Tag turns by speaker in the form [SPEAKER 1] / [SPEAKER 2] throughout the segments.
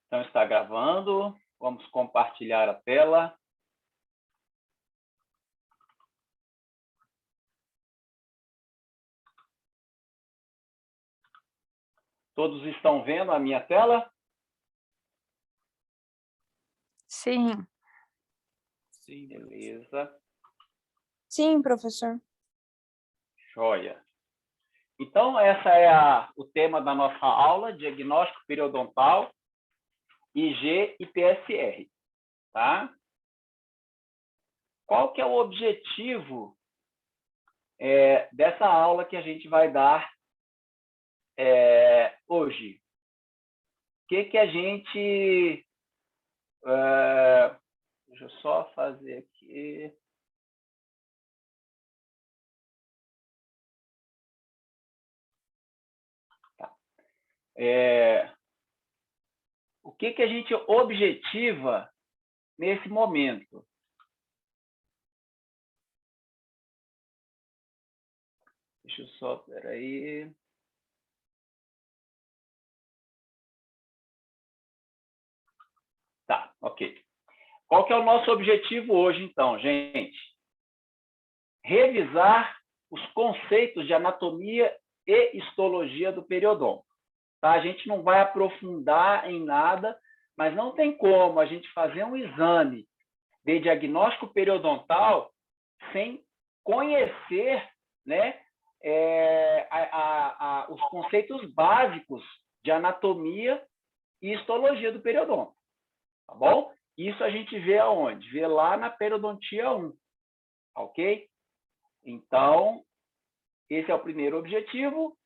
[SPEAKER 1] Então, está gravando. Vamos compartilhar a tela. Todos estão vendo a minha tela?
[SPEAKER 2] Sim.
[SPEAKER 3] Sim,
[SPEAKER 1] Beleza.
[SPEAKER 2] Sim, professor.
[SPEAKER 1] Joia. Então, essa é o tema da nossa aula, diagnóstico periodontal, IG e PSR. Tá? Qual que é o objetivo dessa aula que a gente vai dar hoje? O que a gente... deixa eu só fazer aqui... Tá. O que a gente objetiva nesse momento? Deixa eu só... Peraí... Tá, ok. Qual que é o nosso objetivo hoje, então, gente? Revisar os conceitos de anatomia e histologia do periodonto. Tá? A gente não vai aprofundar em nada, mas não tem como a gente fazer um exame de diagnóstico periodontal sem conhecer, né, os conceitos básicos de anatomia e histologia do periodonto. Tá bom? Isso a gente vê aonde? Vê lá na periodontia 1. Ok? Então, esse é o primeiro objetivo.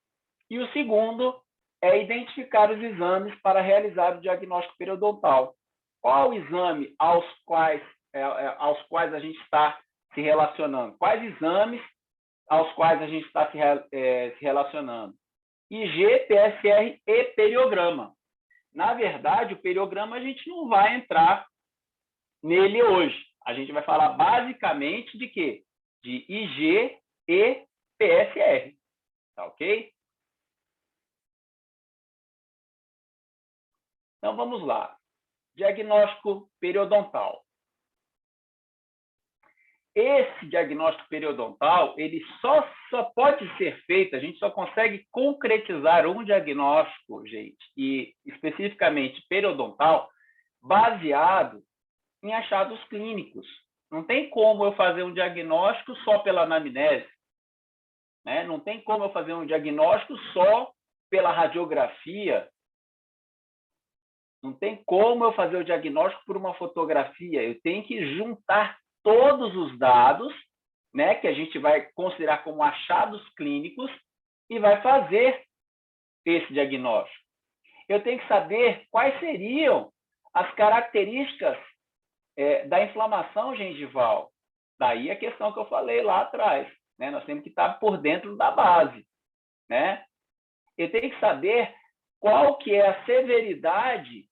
[SPEAKER 1] E o segundo é identificar os exames para realizar o diagnóstico periodontal. Qual o exame aos quais a gente está se relacionando? Quais exames aos quais a gente está se relacionando? IG, PSR e periograma. Na verdade, o periograma a gente não vai entrar nele hoje. A gente vai falar basicamente de quê? De IG e PSR. Tá ok? Então, vamos lá. Diagnóstico periodontal. Esse diagnóstico periodontal, ele só pode ser feito, a gente só consegue concretizar um diagnóstico, gente, e especificamente periodontal, baseado em achados clínicos. Não tem como eu fazer um diagnóstico só pela anamnese, né? Não tem como eu fazer um diagnóstico só pela radiografia. Não tem como eu fazer o diagnóstico por uma fotografia. Eu tenho que juntar todos os dados, né, que a gente vai considerar como achados clínicos e vai fazer esse diagnóstico. Eu tenho que saber quais seriam as características da inflamação gengival. Daí a questão que eu falei lá atrás, né? Nós temos que estar por dentro da base, né? Eu tenho que saber qual que é a severidade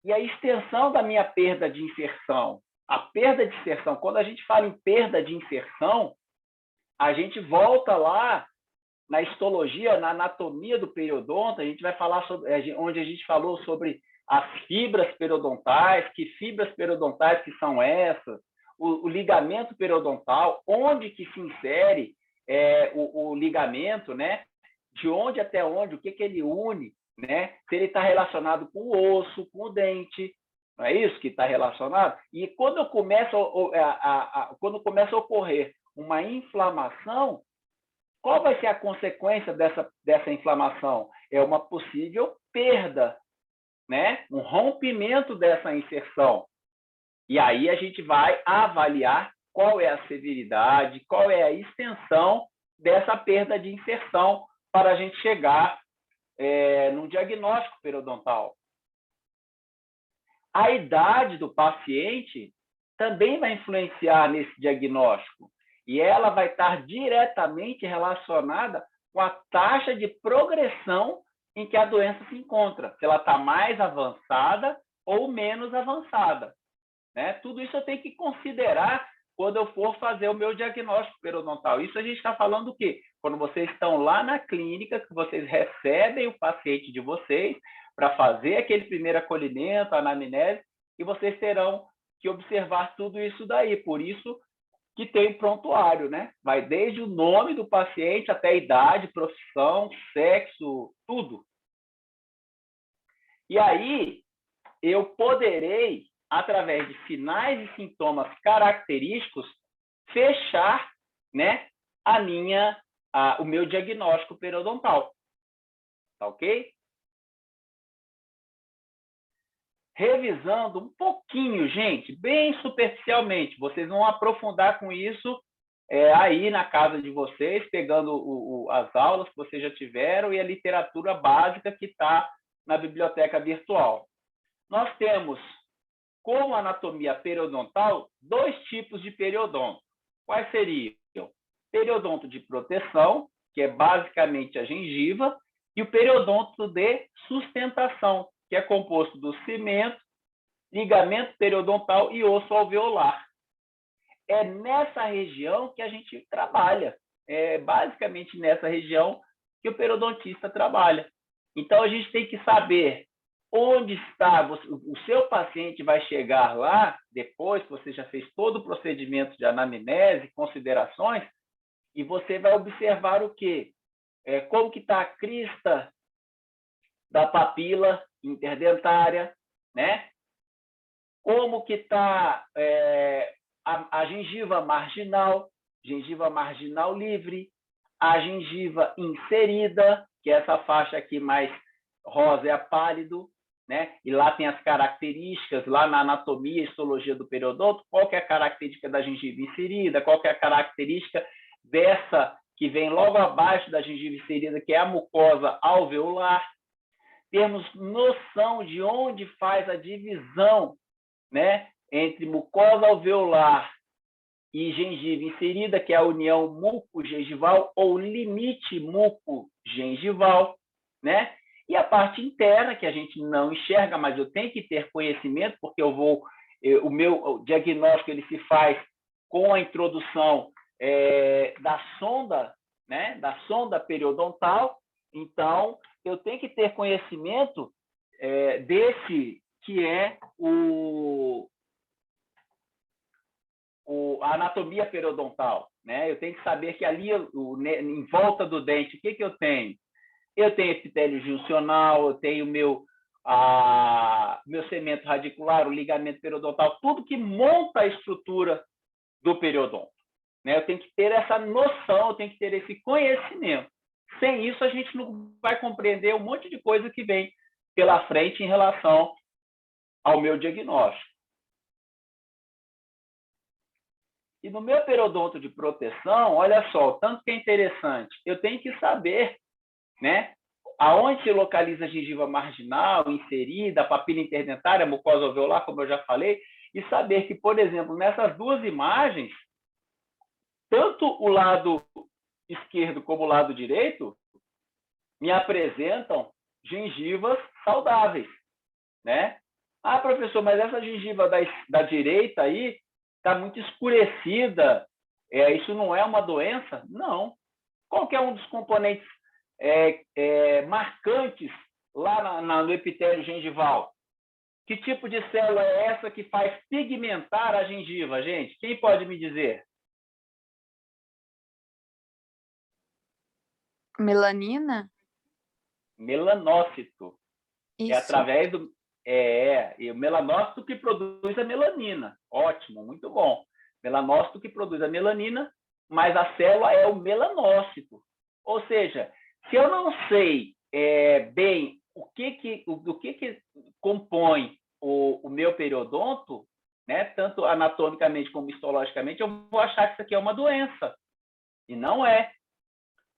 [SPEAKER 1] e a extensão da minha perda de inserção. A perda de inserção, quando a gente fala em perda de inserção, a gente volta lá na histologia, na anatomia do periodonto, a gente vai falar sobre, onde a gente falou sobre as fibras periodontais, que fibras periodontais que são essas, o ligamento periodontal, onde que se insere o ligamento, né? De onde até onde, o que ele une, né? Se ele está relacionado com o osso, com o dente, não é isso que está relacionado? E quando começa a ocorrer uma inflamação, qual vai ser a consequência dessa inflamação? É uma possível perda, né? Um rompimento dessa inserção. E aí a gente vai avaliar qual é a severidade, qual é a extensão dessa perda de inserção para a gente chegar num diagnóstico periodontal. A idade do paciente também vai influenciar nesse diagnóstico e ela vai estar diretamente relacionada com a taxa de progressão em que a doença se encontra, se ela está mais avançada ou menos avançada, né? Tudo isso eu tenho que considerar quando eu for fazer o meu diagnóstico periodontal. Isso a gente está falando do quê? Quando vocês estão lá na clínica, que vocês recebem o paciente de vocês, para fazer aquele primeiro acolhimento, a anamnese, e vocês terão que observar tudo isso daí. Por isso que tem prontuário, né? Vai desde o nome do paciente até a idade, profissão, sexo, tudo. E aí, eu poderei, através de sinais e sintomas característicos, fechar, né, o meu diagnóstico periodontal. Tá ok? Revisando um pouquinho, gente, bem superficialmente, vocês vão aprofundar com isso aí na casa de vocês, pegando as aulas que vocês já tiveram e a literatura básica que está na biblioteca virtual. Nós temos, como anatomia periodontal, 2 tipos de periodonto. Quais seriam? Periodonto de proteção, que é basicamente a gengiva, e o periodonto de sustentação, que é composto do cimento, ligamento periodontal e osso alveolar. É nessa região que a gente trabalha. É basicamente nessa região que o periodontista trabalha. Então, a gente tem que saber onde está, o seu paciente vai chegar lá, depois que você já fez todo o procedimento de anamnese, considerações, e você vai observar o quê? Como que está a crista da papila interdentária, né? Como que está a gengiva marginal livre, a gengiva inserida, que é essa faixa aqui mais rosa é a pálido, né? E lá tem as características, lá na anatomia e histologia do periodonto, qual que é a característica da gengiva inserida, qual que é a característica dessa que vem logo abaixo da gengiva inserida, que é a mucosa alveolar. Termos noção de onde faz a divisão, né, entre mucosa alveolar e gengiva inserida, que é a união muco-gengival ou limite muco-gengival, né? E a parte interna, que a gente não enxerga, mas eu tenho que ter conhecimento, porque o meu diagnóstico ele se faz com a introdução da sonda, né, da sonda periodontal. Então, eu tenho que ter conhecimento desse que é a anatomia periodontal, né? Eu tenho que saber que ali, em volta do dente, o que eu tenho? Eu tenho epitélio juncional, eu tenho meu cemento radicular, o ligamento periodontal, tudo que monta a estrutura do periodonto, né? Eu tenho que ter essa noção, eu tenho que ter esse conhecimento. Sem isso, a gente não vai compreender um monte de coisa que vem pela frente em relação ao meu diagnóstico. E no meu periodonto de proteção, olha só, o tanto que é interessante, eu tenho que saber, né, aonde se localiza a gengiva marginal, inserida, a papila interdentária, a mucosa alveolar, como eu já falei, e saber que, por exemplo, nessas 2 imagens, tanto o lado esquerdo como o lado direito me apresentam gengivas saudáveis, né? Ah, professor, mas essa gengiva da direita aí está muito escurecida, isso não é uma doença? Não. Qualquer um dos componentes marcantes lá no epitélio gengival. Que tipo de célula é essa que faz pigmentar a gengiva, gente? Quem pode me dizer?
[SPEAKER 2] Melanina?
[SPEAKER 1] Melanócito.
[SPEAKER 2] Isso.
[SPEAKER 1] É através do... o melanócito que produz a melanina. Ótimo, muito bom. Melanócito que produz a melanina, mas a célula é o melanócito. Ou seja, se eu não sei bem o que compõe o meu periodonto, né, tanto anatomicamente como histologicamente, eu vou achar que isso aqui é uma doença. E não é.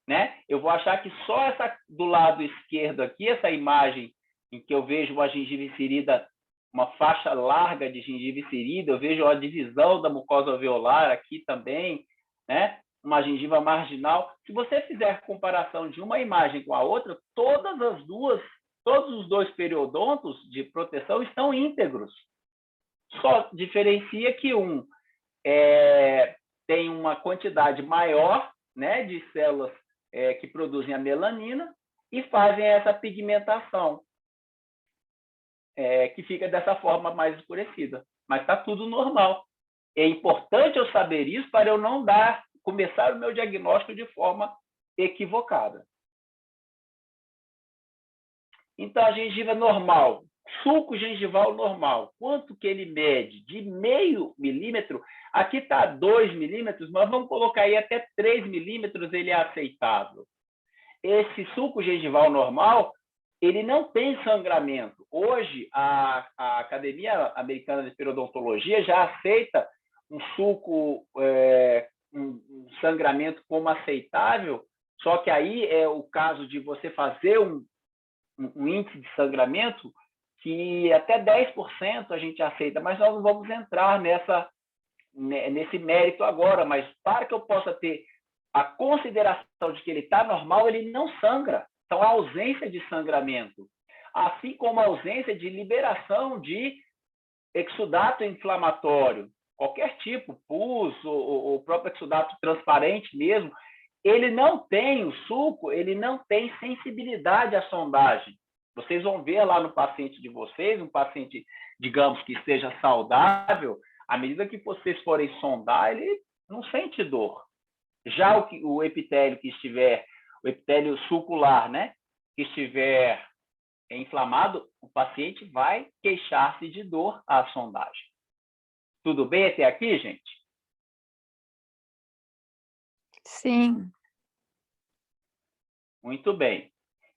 [SPEAKER 1] Né? Eu vou achar que só essa do lado esquerdo aqui, essa imagem em que eu vejo uma gengiva inserida, uma faixa larga de gengiva inserida, eu vejo a divisão da mucosa alveolar aqui também, né? Uma gengiva marginal. Se você fizer a comparação de uma imagem com a outra, todos os 2 periodontos de proteção estão íntegros. Só diferencia que um tem uma quantidade maior, né, de células que produzem a melanina e fazem essa pigmentação. que fica dessa forma mais escurecida. Mas está tudo normal. É importante eu saber isso para eu não começar o meu diagnóstico de forma equivocada. Então, a gengiva normal, suco gengival normal, quanto que ele mede? De 0,5 milímetro, aqui está 2 milímetros, mas vamos colocar aí até 3 milímetros, ele é aceitável. Esse suco gengival normal, ele não tem sangramento. Hoje, a Academia Americana de Periodontologia já aceita um suco, um sangramento como aceitável, só que aí é o caso de você fazer um índice de sangramento que até 10% a gente aceita, mas nós não vamos entrar nesse mérito agora, mas para que eu possa ter a consideração de que ele está normal, ele não sangra. Então, a ausência de sangramento, assim como a ausência de liberação de exudato inflamatório, qualquer tipo, pus, ou próprio exudato transparente mesmo, ele não tem, o suco, ele não tem sensibilidade à sondagem. Vocês vão ver lá no paciente de vocês, um paciente, digamos, que esteja saudável, à medida que vocês forem sondar, ele não sente dor. Já o epitélio que estiver, o epitélio sulcular, né, que estiver inflamado, o paciente vai queixar-se de dor à sondagem. Tudo bem até aqui, gente?
[SPEAKER 2] Sim.
[SPEAKER 1] Muito bem.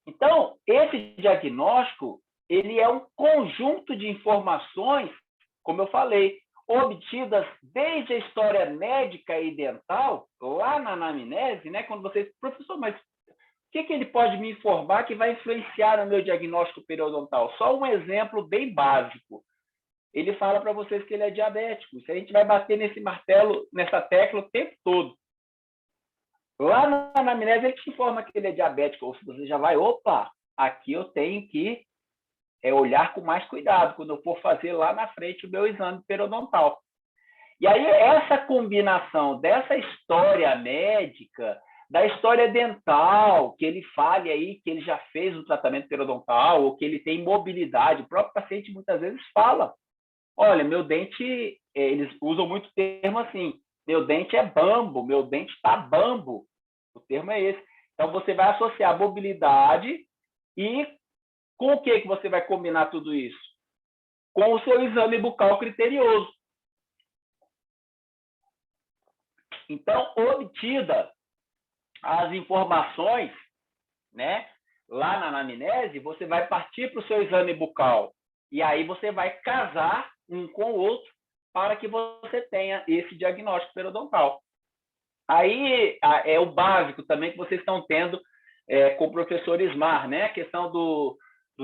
[SPEAKER 1] Então, esse diagnóstico, ele é um conjunto de informações, como eu falei, obtidas desde a história médica e dental, lá na anamnese, né? Quando vocês, professor, mas o que ele pode me informar que vai influenciar no meu diagnóstico periodontal? Só um exemplo bem básico. Ele fala para vocês que ele é diabético. Isso a gente vai bater nesse martelo, nessa tecla o tempo todo. Lá na anamnese ele te informa que ele é diabético, ou se você já vai, opa, aqui eu tenho que olhar com mais cuidado quando eu for fazer lá na frente o meu exame periodontal. E aí essa combinação dessa história médica, da história dental, que ele fale aí que ele já fez o tratamento periodontal, ou que ele tem mobilidade, o próprio paciente muitas vezes fala, olha, meu dente, eles usam muito termo assim, meu dente é bambo, meu dente está bambo. O termo é esse. Então, você vai associar mobilidade e com o que você vai combinar tudo isso? Com o seu exame bucal criterioso. Então, obtida as informações, né, lá na anamnese, você vai partir para o seu exame bucal. E aí você vai casar um com o outro para que você tenha esse diagnóstico periodontal. Aí é o básico também que vocês estão tendo com o professor Ismar, né? A questão do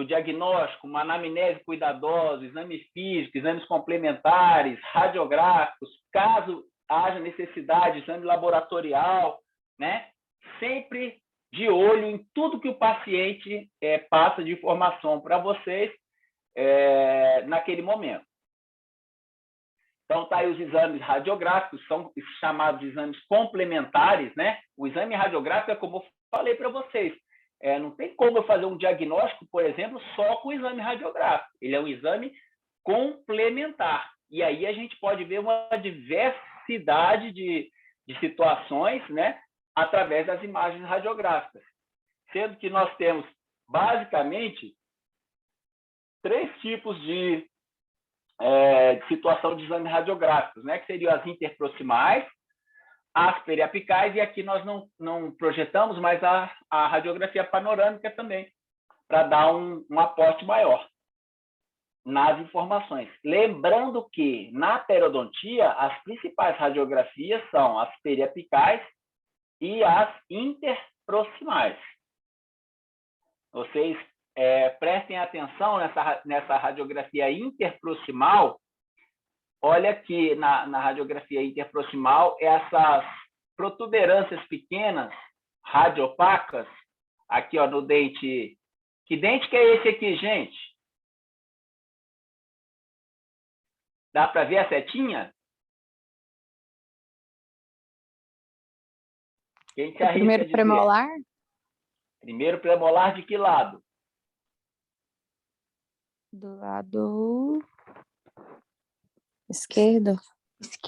[SPEAKER 1] diagnóstico, uma anamnese cuidadosa, exame físico, exames complementares, radiográficos, caso haja necessidade, exame laboratorial, né? Sempre de olho em tudo que o paciente passa de informação para vocês naquele momento. Então, tá aí os exames radiográficos, são chamados de exames complementares, né? O exame radiográfico é como eu falei para vocês. Não tem como eu fazer um diagnóstico, por exemplo, só com o exame radiográfico. Ele é um exame complementar. E aí a gente pode ver uma diversidade de situações, né? Através das imagens radiográficas. Sendo que nós temos, basicamente, 3 tipos de situação de exames radiográficos, né? Que seriam as interproximais, as periapicais, e aqui nós não projetamos, mas a radiografia panorâmica também, para dar um aporte maior nas informações. Lembrando que, na periodontia, as principais radiografias são as periapicais e as interproximais. Vocês prestem atenção nessa radiografia interproximal. Olha aqui na radiografia interproximal, essas protuberâncias pequenas, radiopacas, aqui ó, no dente. Que dente que é esse aqui, gente? Dá para ver a setinha? Quem se arrisca
[SPEAKER 2] Primeiro premolar?
[SPEAKER 1] Primeiro premolar de que lado?
[SPEAKER 2] Do lado esquerdo.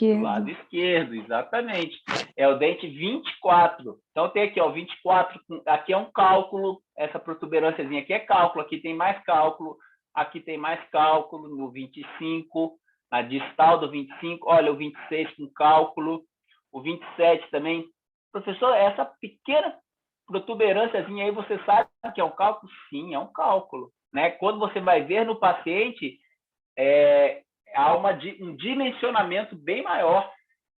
[SPEAKER 1] Do lado esquerdo, exatamente. É o dente 24. Então, tem aqui, ó, 24. Aqui é um cálculo. Essa protuberânciazinha aqui é cálculo. Aqui tem mais cálculo. Aqui tem mais cálculo no 25. Na distal do 25. Olha, o 26 com cálculo. O 27 também. Professor, essa pequena protuberânciazinha aí, você sabe que é um cálculo? Sim, é um cálculo. Né? Quando você vai ver no paciente, há um dimensionamento bem maior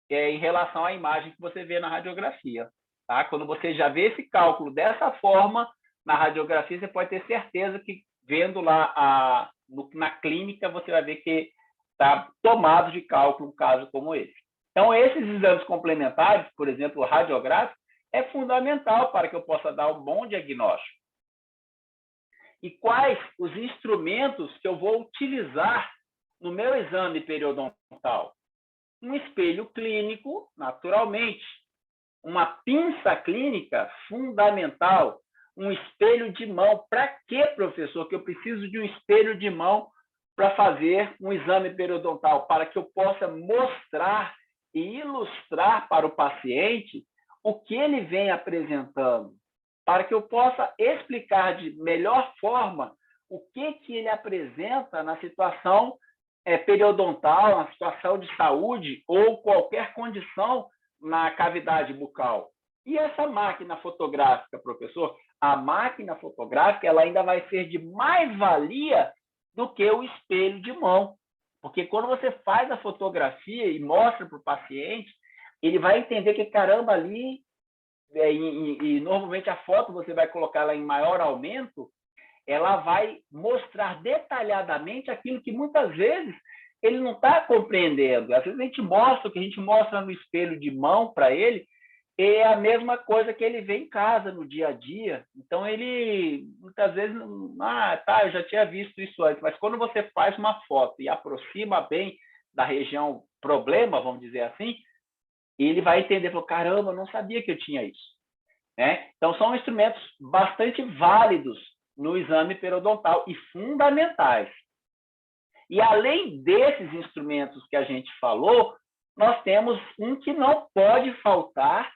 [SPEAKER 1] em relação à imagem que você vê na radiografia. Tá? Quando você já vê esse cálculo dessa forma na radiografia, você pode ter certeza que vendo lá na clínica, você vai ver que está tomado de cálculo um caso como esse. Então, esses exames complementares, por exemplo, o radiográfico, é fundamental para que eu possa dar um bom diagnóstico. E quais os instrumentos que eu vou utilizar no meu exame periodontal? Um espelho clínico, naturalmente. Uma pinça clínica, fundamental. Um espelho de mão. Para quê, professor, que eu preciso de um espelho de mão para fazer um exame periodontal? Para que eu possa mostrar e ilustrar para o paciente o que ele vem apresentando. Para que eu possa explicar de melhor forma o que ele apresenta na situação periodontal, na situação de saúde ou qualquer condição na cavidade bucal. E essa máquina fotográfica, professor? A máquina fotográfica ela ainda vai ser de mais valia do que o espelho de mão. Porque quando você faz a fotografia e mostra para o paciente, ele vai entender que, caramba, ali, e normalmente a foto você vai colocar ela em maior aumento, ela vai mostrar detalhadamente aquilo que muitas vezes ele não está compreendendo. Às vezes a gente mostra o que a gente mostra no espelho de mão para ele, é a mesma coisa que ele vê em casa, no dia a dia. Então, ele, muitas vezes, eu já tinha visto isso antes, mas quando você faz uma foto e aproxima bem da região problema, vamos dizer assim, ele vai entender, caramba, eu não sabia que eu tinha isso. Né? Então, são instrumentos bastante válidos no exame periodontal e fundamentais. E além desses instrumentos que a gente falou, nós temos um que não pode faltar,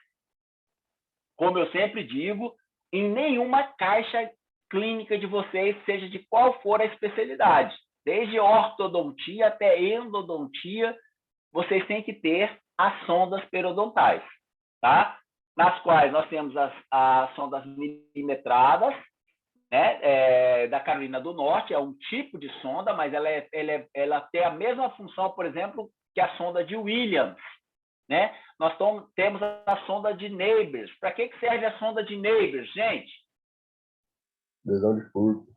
[SPEAKER 1] como eu sempre digo, em nenhuma caixa clínica de vocês, seja de qual for a especialidade. Desde ortodontia até endodontia, vocês têm que ter as sondas periodontais, tá? Nas quais nós temos as sondas milimetradas, né, da Carolina do Norte, é um tipo de sonda, mas ela tem a mesma função, por exemplo, que a sonda de Williams. Né? Nós temos a sonda de Neighbors. Para que serve a sonda de Neighbors, gente?
[SPEAKER 4] Lesão de furca.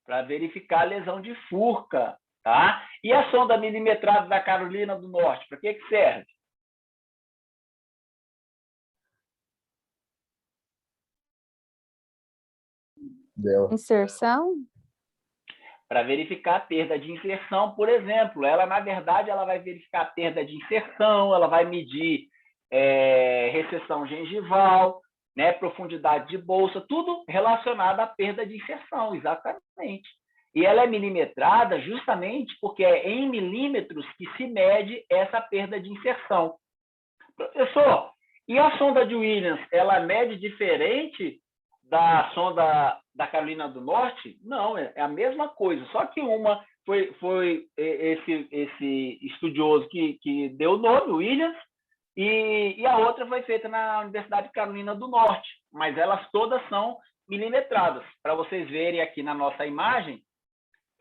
[SPEAKER 1] Para verificar a lesão de furca. Tá? E a sonda milimetrada da Carolina do Norte, para que serve?
[SPEAKER 2] Inserção?
[SPEAKER 1] Para verificar a perda de inserção, por exemplo. Ela, na verdade, ela vai verificar a perda de inserção, ela vai medir recessão gengival, né, profundidade de bolsa, tudo relacionado à perda de inserção, exatamente. E ela é milimetrada justamente porque é em milímetros que se mede essa perda de inserção. Professor, e a sonda de Williams, ela mede diferente da sonda da Carolina do Norte? Não, é a mesma coisa, só que uma foi esse estudioso que deu o nome, Williams, e a outra foi feita na Universidade de Carolina do Norte, mas elas todas são milimetradas. Para vocês verem aqui na nossa imagem,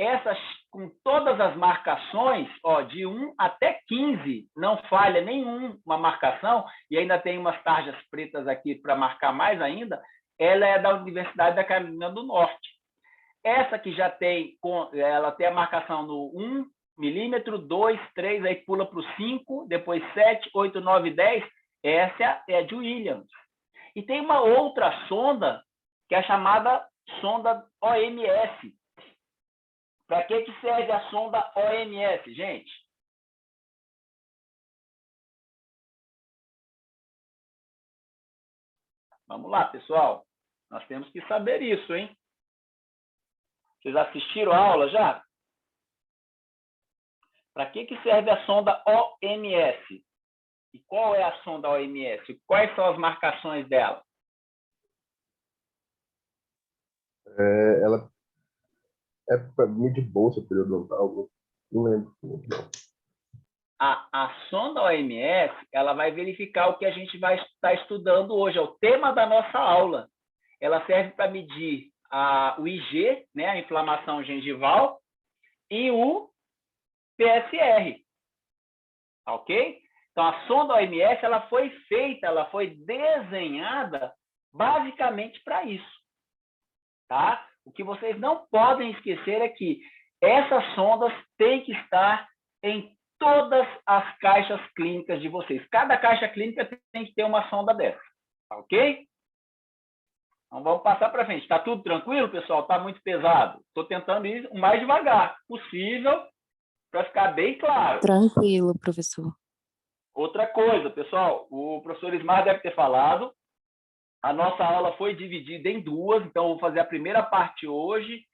[SPEAKER 1] essas com todas as marcações, ó, de 1 até 15, não falha nenhuma marcação, e ainda tem umas tarjas pretas aqui para marcar mais ainda, ela é da Universidade da Carolina do Norte. Essa que já tem, ela tem a marcação no 1 milímetro, 2, 3, aí pula para o 5, depois 7, 8, 9, 10, essa é a de Williams. E tem uma outra sonda, que é a chamada sonda OMS. Para que serve a sonda OMS, gente? Vamos lá, pessoal. Nós temos que saber isso, hein? Vocês assistiram a aula já? Para que serve a sonda OMS? E qual é a sonda OMS? Quais são as marcações dela?
[SPEAKER 4] Ela é para medir bolsa periodontal, não lembro.
[SPEAKER 1] A sonda OMS, ela vai verificar o que a gente vai estar estudando hoje, é o tema da nossa aula. Ela serve para medir o IG, né, a inflamação gengival, e o PSR. Ok? Então, a sonda OMS, ela foi feita, ela foi desenhada basicamente para isso. Tá? O que vocês não podem esquecer é que essas sondas têm que estar em todas as caixas clínicas de vocês. Cada caixa clínica tem que ter uma sonda dessa. Tá ok? Então, vamos passar para frente. Está tudo tranquilo, pessoal? Está muito pesado? Estou tentando ir o mais devagar possível para ficar bem claro.
[SPEAKER 2] Tranquilo, professor.
[SPEAKER 1] Outra coisa, pessoal, o professor Ismar deve ter falado, a nossa aula foi dividida em duas, então eu vou fazer a primeira parte hoje,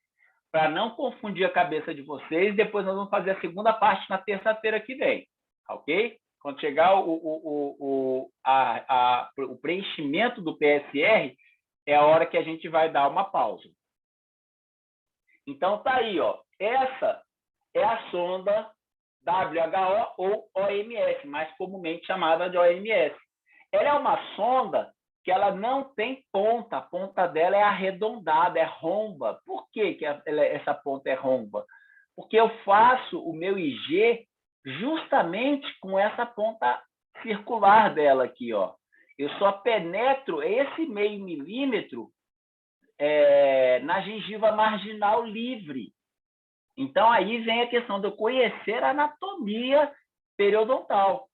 [SPEAKER 1] para não confundir a cabeça de vocês, depois nós vamos fazer a segunda parte na terça-feira que vem, ok? Quando chegar o preenchimento do PSR, é a hora que a gente vai dar uma pausa. Então, tá aí, ó. Essa é a sonda WHO ou OMS, mais comumente chamada de OMS. Ela é uma sonda que ela não tem ponta, a ponta dela é arredondada, é romba. Por que essa ponta é romba? Porque eu faço o meu IG justamente com essa ponta circular dela aqui, ó. Eu só penetro esse meio milímetro na gengiva marginal livre. Então, aí vem a questão de eu conhecer a anatomia periodontal,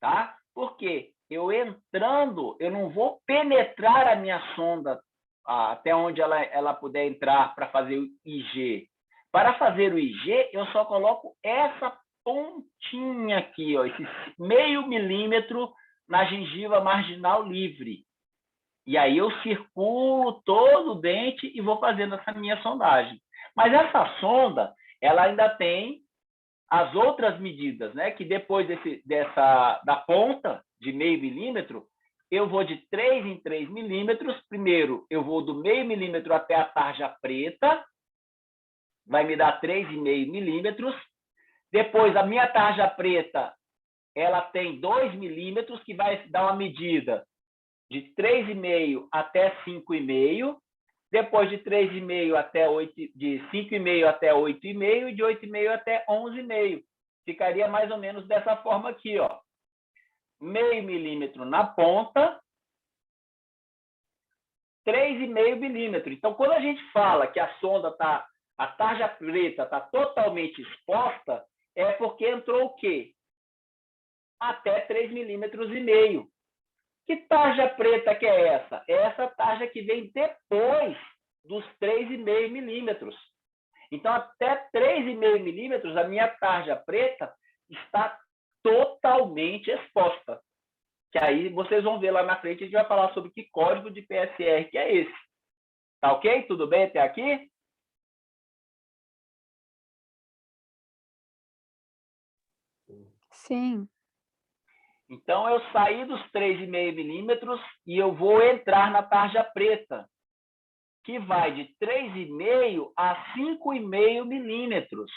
[SPEAKER 1] tá? Porque eu entrando, eu não vou penetrar a minha sonda até onde ela puder entrar para fazer o IG. Para fazer o IG, eu só coloco essa pontinha aqui, ó, esse meio milímetro na gengiva marginal livre. E aí eu circulo todo o dente e vou fazendo essa minha sondagem. Mas essa sonda, ela ainda tem as outras medidas, né? Que depois da ponta de meio milímetro, eu vou de 3 em 3 milímetros. Primeiro, eu vou do meio milímetro até a tarja preta, vai me dar 3,5 milímetros. Depois, a minha tarja preta, ela tem 2 milímetros, que vai dar uma medida de 3,5 até 5,5. Depois de 3,5 até 8, de 5,5 até 8,5 e de 8,5 até 11,5. Ficaria mais ou menos dessa forma aqui, ó. Meio milímetro na ponta, 3,5 milímetro. Então, quando a gente fala que a sonda a tarja preta está totalmente exposta, é porque entrou o quê? Até 3,5 milímetros. Que tarja preta que é essa? É essa tarja que vem depois dos 3,5 milímetros. Então, até 3,5 milímetros, a minha tarja preta está totalmente exposta. Que aí vocês vão ver lá na frente, a gente vai falar sobre que código de PSR que é esse. Tá ok? Tudo bem até aqui?
[SPEAKER 2] Sim.
[SPEAKER 1] Então, eu saí dos 3,5 milímetros e eu vou entrar na tarja preta, que vai de 3,5 a 5,5 milímetros.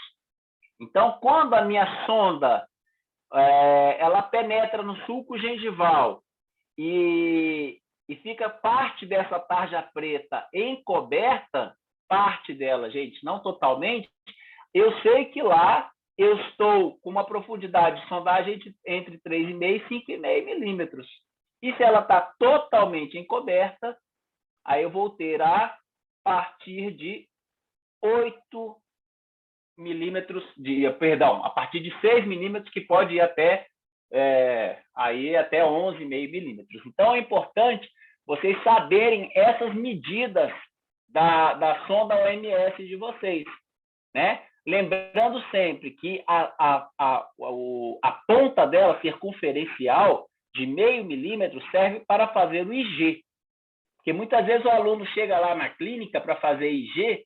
[SPEAKER 1] Então, quando a minha sonda ela penetra no sulco gengival e fica parte dessa tarja preta encoberta, parte dela, gente, não totalmente, eu sei que lá eu estou com uma profundidade de sondagem entre 3,5 e 5,5 milímetros. E se ela está totalmente encoberta, aí eu vou ter a partir de 8 milímetros, a partir de 6 milímetros, que pode ir até 11,5 milímetros. Então, é importante vocês saberem essas medidas da sonda OMS de vocês, né? Lembrando sempre que a ponta dela, circunferencial, de meio milímetro, serve para fazer o IG. Porque muitas vezes o aluno chega lá na clínica para fazer IG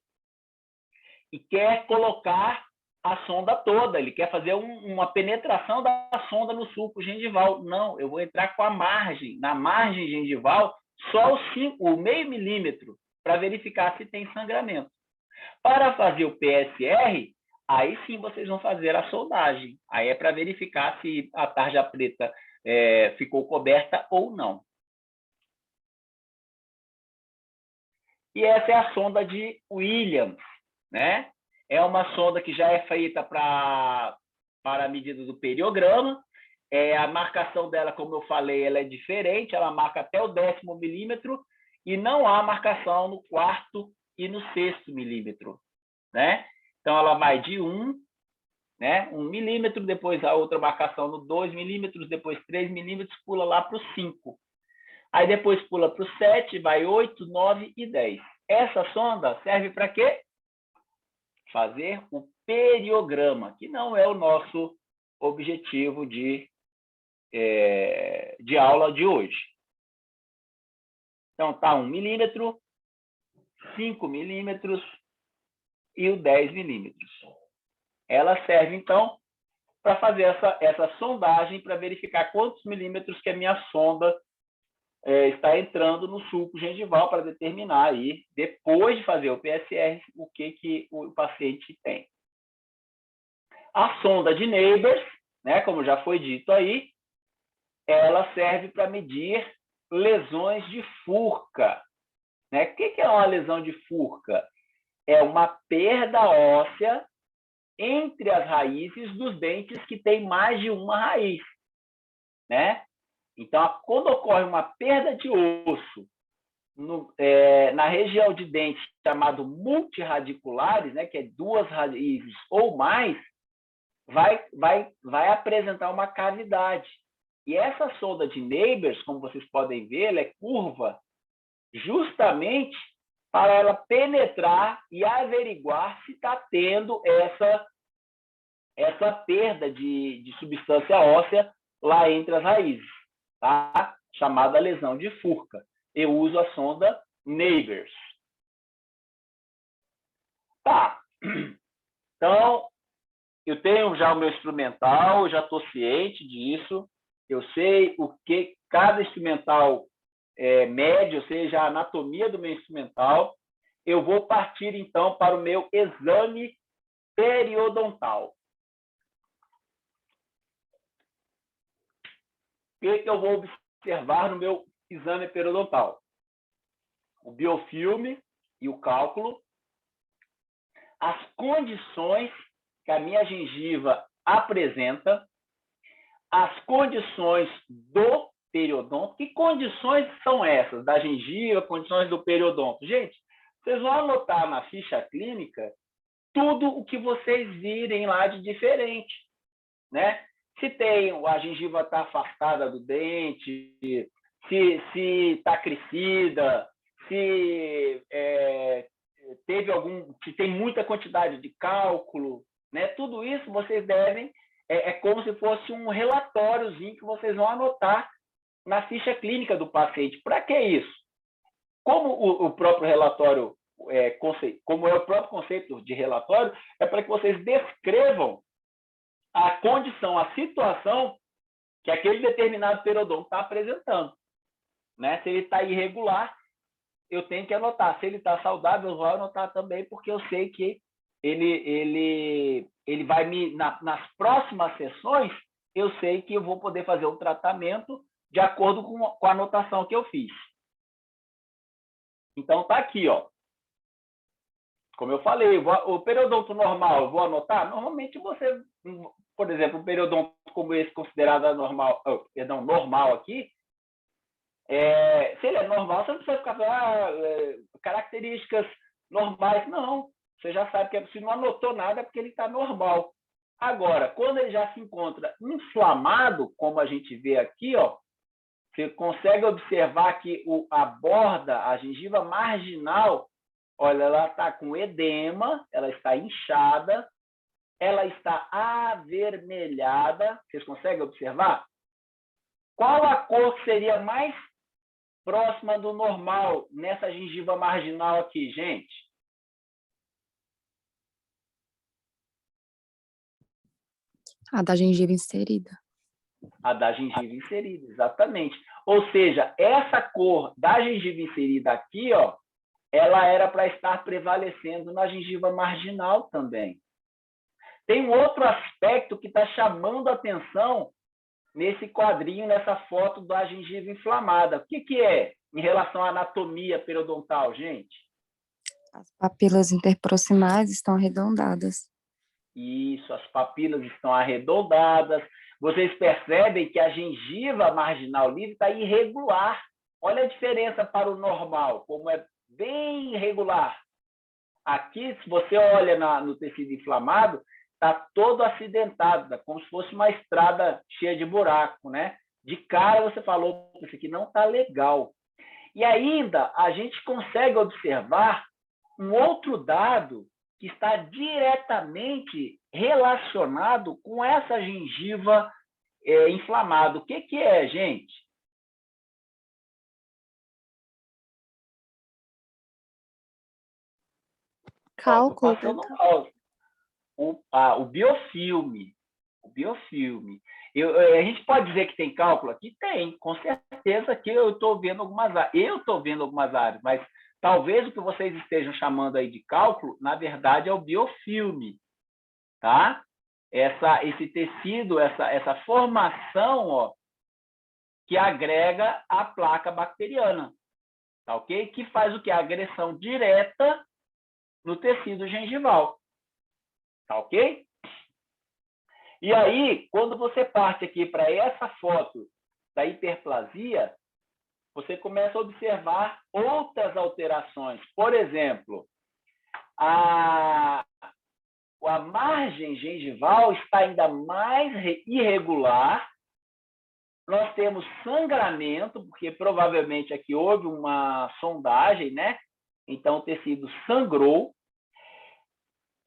[SPEAKER 1] e quer colocar a sonda toda, ele quer fazer uma penetração da sonda no sulco gengival. Não, eu vou entrar com a margem, na margem gengival, só o meio milímetro, para verificar se tem sangramento. Para fazer o PSR, aí sim vocês vão fazer a soldagem. Aí é para verificar se a tarja preta ficou coberta ou não. E essa é a sonda de Williams, né? É uma sonda que já é feita para a medida do periograma. A marcação dela, como eu falei, ela é diferente, ela marca até o 10º milímetro e não há marcação no 4º e no 6º milímetro, né? Então, ela vai de 1, né? 1 milímetro, depois a outra marcação no 2 milímetros, depois 3 milímetros, pula lá para o 5. Aí depois pula para o 7, vai 8, 9 e 10. Essa sonda serve para quê? Fazer o periograma, que não é o nosso objetivo de aula de hoje. Então, tá 1 milímetro, 5 milímetros e o 10 milímetros. Ela serve, então, para fazer essa sondagem, para verificar quantos milímetros que a minha sonda está entrando no sulco gengival, para determinar aí, depois de fazer o PSR, o que o paciente tem. A sonda de Neighbors, né, como já foi dito aí, ela serve para medir lesões de furca, né? O que é uma lesão de furca? É uma perda óssea entre as raízes dos dentes que tem mais de uma raiz, né? Então, quando ocorre uma perda de osso na região de dentes chamado multirradiculares, né, que é 2 raízes ou mais, vai apresentar uma cavidade. E essa sonda de Neighbors, como vocês podem ver, ela é curva justamente para ela penetrar e averiguar se está tendo essa perda de substância óssea lá entre as raízes, tá? Chamada lesão de furca. Eu uso a sonda Neighbors. Tá. Então, eu tenho já o meu instrumental, eu já estou ciente disso, eu sei o que cada instrumental mede, ou seja, a anatomia do meu instrumental. Eu vou partir, então, para o meu exame periodontal. O que eu vou observar no meu exame periodontal? O biofilme e o cálculo, as condições que a minha gengiva apresenta, as condições do periodonto. Que condições são essas da gengiva, condições do periodonto? Gente, vocês vão anotar na ficha clínica tudo o que vocês virem lá de diferente, né? Se a gengiva está afastada do dente, se está crescida, se se tem muita quantidade de cálculo, né? Tudo isso vocês devem, como se fosse um relatóriozinho que vocês vão anotar na ficha clínica do paciente. Para que isso? Como o próprio relatório, como é o próprio conceito de relatório, é para que vocês descrevam a condição, a situação que aquele determinado periodonto está apresentando, né? Se ele está irregular, eu tenho que anotar. Se ele está saudável, eu vou anotar também, porque eu sei que ele vai nas próximas sessões, eu sei que eu vou poder fazer o tratamento de acordo com a anotação que eu fiz. Então, está aqui, ó. Como eu falei, o periodonto normal, eu vou anotar? Normalmente você, por exemplo, um periodonto como esse, considerado normal aqui, se ele é normal, você não precisa ficar falando características normais. Não, você já sabe que se não anotou nada é porque ele está normal. Agora, quando ele já se encontra inflamado, como a gente vê aqui, ó, você consegue observar que a borda, a gengiva marginal, olha, ela está com edema, ela está inchada, ela está avermelhada. Vocês conseguem observar? Qual a cor que seria mais próxima do normal nessa gengiva marginal aqui, gente?
[SPEAKER 2] A da gengiva inserida.
[SPEAKER 1] A da gengiva inserida, exatamente. Ou seja, essa cor da gengiva inserida aqui, ó, ela era para estar prevalecendo na gengiva marginal também. Tem um outro aspecto que está chamando a atenção nesse quadrinho, nessa foto da gengiva inflamada. O que é em relação à anatomia periodontal, gente?
[SPEAKER 2] As papilas interproximais estão arredondadas.
[SPEAKER 1] Isso, as papilas estão arredondadas. Vocês percebem que a gengiva marginal livre está irregular. Olha a diferença para o normal, como é bem irregular. Aqui, se você olha no tecido inflamado, está todo acidentado, como se fosse uma estrada cheia de buraco, né? De cara você falou, isso aqui não está legal. E ainda a gente consegue observar um outro dado que está diretamente relacionado com essa gengiva inflamada. O que é, gente?
[SPEAKER 2] Cálculo.
[SPEAKER 1] O biofilme. O biofilme. A gente pode dizer que tem cálculo aqui? Tem, com certeza que eu estou vendo algumas áreas. Eu estou vendo algumas áreas, mas talvez o que vocês estejam chamando aí de cálculo, na verdade, é o biofilme. Tá? Esse tecido, essa formação, ó, que agrega a placa bacteriana. Tá, ok? Que faz o que? A agressão direta no tecido gengival. Tá, ok? E aí, quando você parte aqui para essa foto da hiperplasia, você começa a observar outras alterações. Por exemplo, a margem gengival está ainda mais irregular. Nós temos sangramento, porque provavelmente aqui houve uma sondagem, né? Então o tecido sangrou.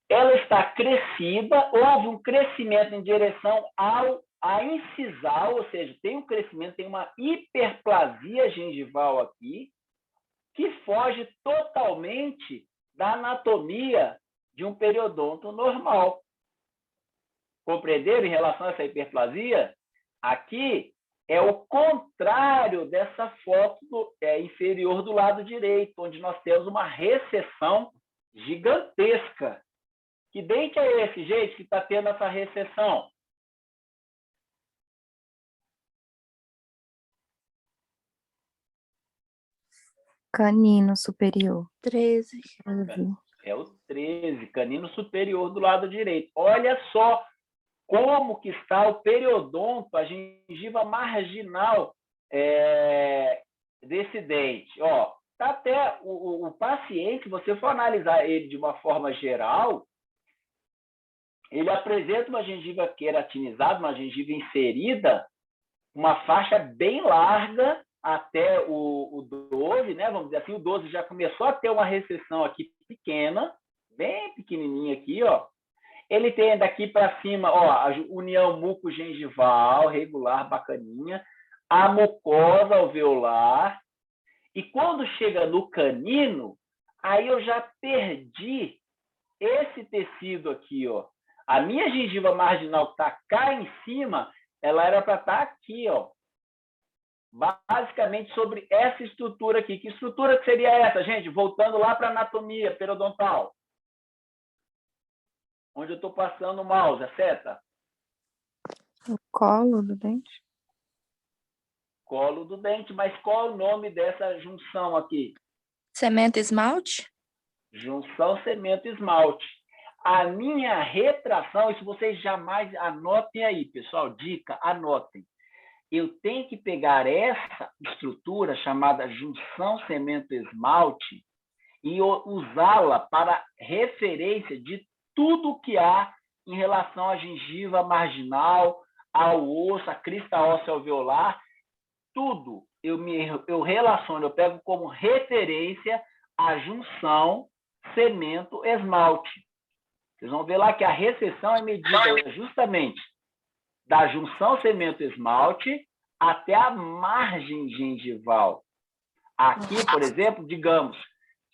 [SPEAKER 1] Ela está crescida, houve um crescimento em direção à incisal, ou seja, tem um crescimento, tem uma hiperplasia gengival aqui, que foge totalmente da anatomia de um periodonto normal. Compreenderam em relação a essa hiperplasia? Aqui é o contrário dessa foto inferior do lado direito, onde nós temos uma recessão gigantesca. Que dente é esse, gente, que está tendo essa recessão?
[SPEAKER 2] Canino superior.
[SPEAKER 5] 13.
[SPEAKER 1] É o 13, canino superior do lado direito. Olha só como que está o periodonto, a gengiva marginal desse dente. Ó, tá até o paciente, se você for analisar ele de uma forma geral, ele apresenta uma gengiva queratinizada, uma gengiva inserida, uma faixa bem larga até o 12, né? Vamos dizer assim, o 12 já começou a ter uma recessão aqui pequena, bem pequenininha aqui, ó. Ele tem daqui para cima, ó, a união mucogengival regular, bacaninha, a mucosa alveolar, e quando chega no canino, aí eu já perdi esse tecido aqui, ó. A minha gengiva marginal que está cá em cima, ela era para estar aqui, ó. Basicamente sobre essa estrutura aqui. Que estrutura que seria essa, gente? Voltando lá para a anatomia periodontal. Onde eu estou passando o mouse, a seta.
[SPEAKER 2] O colo do dente.
[SPEAKER 1] Colo do dente. Mas qual é o nome dessa junção aqui?
[SPEAKER 5] Cemento esmalte?
[SPEAKER 1] Junção cemento esmalte. A minha retração, isso vocês jamais anotem aí, pessoal. Dica, anotem. Eu tenho que pegar essa estrutura chamada junção cemento esmalte e usá-la para referência de tudo que há em relação à gengiva marginal, ao osso, à crista óssea alveolar, tudo eu relaciono, eu pego como referência a junção cemento esmalte. Vocês vão ver lá que a recessão é medida justamente da junção cemento esmalte até a margem gengival. Aqui, por exemplo, digamos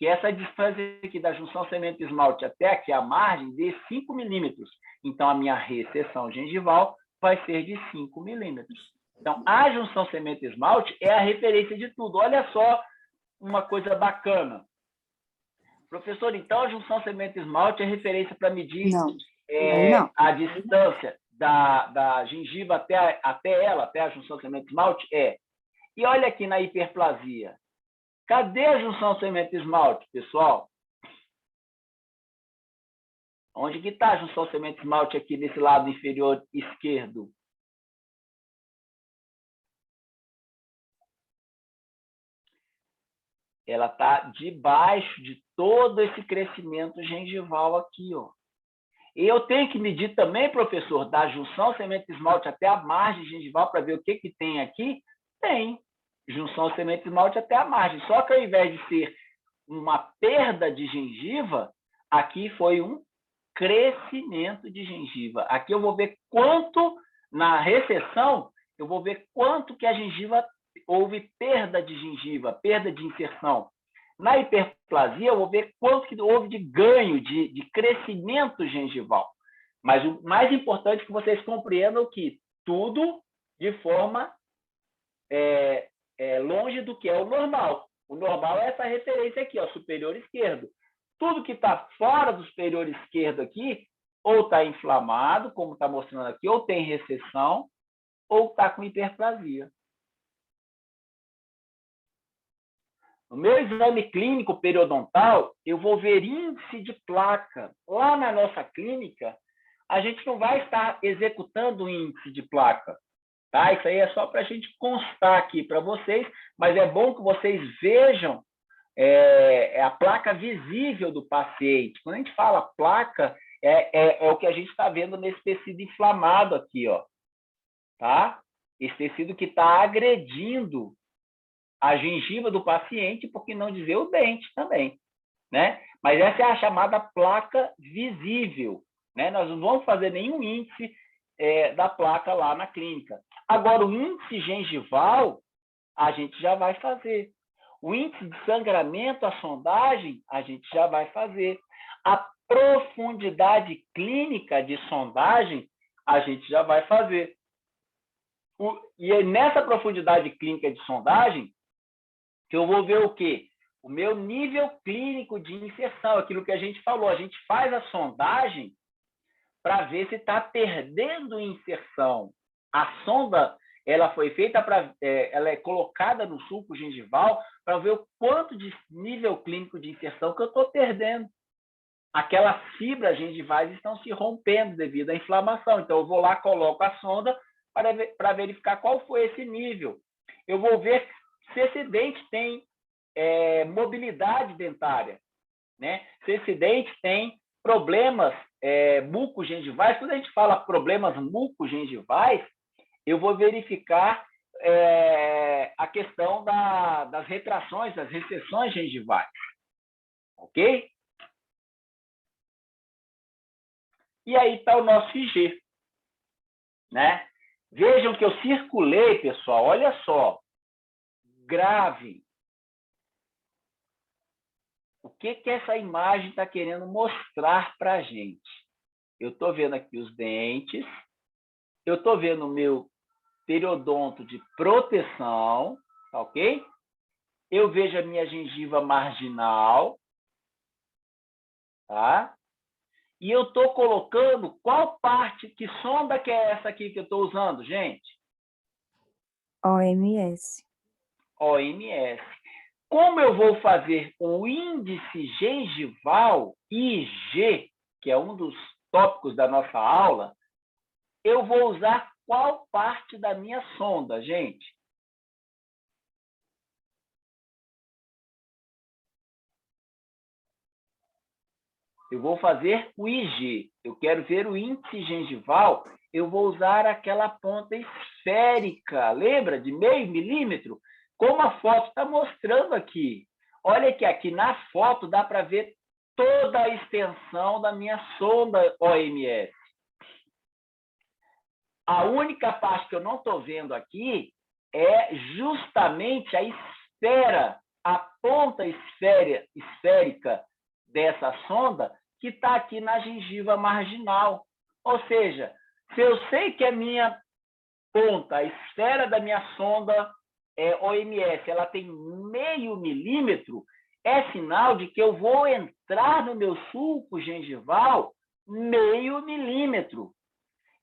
[SPEAKER 1] que essa distância aqui da junção semente-esmalte até aqui a margem dê 5 milímetros. Então, a minha recessão gengival vai ser de 5 milímetros. Então, a junção semente-esmalte é a referência de tudo. Olha só uma coisa bacana. Professor, então a junção semente-esmalte é referência para medir
[SPEAKER 2] Não.
[SPEAKER 1] a distância da gengiva até a junção semente-esmalte? É. E olha aqui na hiperplasia. Cadê a junção semente-esmalte, pessoal? Onde que está a junção semente-esmalte aqui nesse lado inferior esquerdo? Ela está debaixo de todo esse crescimento gengival aqui, ó. E eu tenho que medir também, professor, da junção semente-esmalte até a margem gengival para ver o que tem aqui? Tem. Junção semente-esmalte até a margem. Só que ao invés de ser uma perda de gengiva, aqui foi um crescimento de gengiva. Aqui eu vou ver quanto, na recessão, eu vou ver quanto que a gengiva houve perda de gengiva, perda de inserção. Na hiperplasia, eu vou ver quanto que houve de ganho, de crescimento gengival. Mas o mais importante é que vocês compreendam que tudo de forma longe do que é o normal. O normal é essa referência aqui, ó, superior esquerdo. Tudo que está fora do superior esquerdo aqui, ou está inflamado, como está mostrando aqui, ou tem recessão, ou está com hiperplasia. No meu exame clínico periodontal, eu vou ver índice de placa. Lá na nossa clínica, a gente não vai estar executando índice de placa. Tá? Isso aí é só para a gente constar aqui para vocês, mas é bom que vocês vejam a placa visível do paciente. Quando a gente fala placa, é o que a gente está vendo nesse tecido inflamado aqui, ó. Tá? Esse tecido que está agredindo a gengiva do paciente, por que não dizer o dente também, né? Mas essa é a chamada placa visível, né? Nós não vamos fazer nenhum índice da placa lá na clínica. Agora, o índice gengival, a gente já vai fazer. O índice de sangramento, a sondagem, a gente já vai fazer. A profundidade clínica de sondagem, a gente já vai fazer. E nessa profundidade clínica de sondagem, que eu vou ver o quê? O meu nível clínico de inserção, aquilo que a gente falou. A gente faz a sondagem para ver se está perdendo inserção. A sonda, ela foi feita ela é colocada no sulco gengival para ver o quanto de nível clínico de inserção que eu estou perdendo. Aquelas fibras gengivais estão se rompendo devido à inflamação. Então, eu vou lá, coloco a sonda para verificar qual foi esse nível. Eu vou ver se esse dente tem mobilidade dentária, né? Se esse dente tem problemas mucogengivais. Quando a gente fala problemas mucogengivais, eu vou verificar a questão das retrações, das recessões gengivais. Ok? E aí está o nosso IG, né? Vejam que eu circulei, pessoal, olha só. Grave. O que essa imagem está querendo mostrar para a gente? Eu estou vendo aqui os dentes, eu estou vendo o meu periodonto de proteção, tá ok? Eu vejo a minha gengiva marginal, tá? E eu estou colocando qual parte, que sonda que é essa aqui que eu estou usando, gente?
[SPEAKER 2] OMS.
[SPEAKER 1] OMS. Como eu vou fazer o índice gengival, IG, que é um dos tópicos da nossa aula, eu vou usar qual parte da minha sonda, gente? Eu vou fazer o IG. Eu quero ver o índice gengival, eu vou usar aquela ponta esférica, lembra? De 0,5 milímetro? Como a foto está mostrando aqui. Olha que aqui na foto dá para ver toda a extensão da minha sonda OMS. A única parte que eu não estou vendo aqui é justamente a esfera a ponta esférica dessa sonda que está aqui na gengiva marginal. Ou seja, se eu sei que a minha ponta, a esfera da minha sonda OMS, ela tem 0,5 milímetro, é sinal de que eu vou entrar no meu sulco gengival 0,5 milímetro.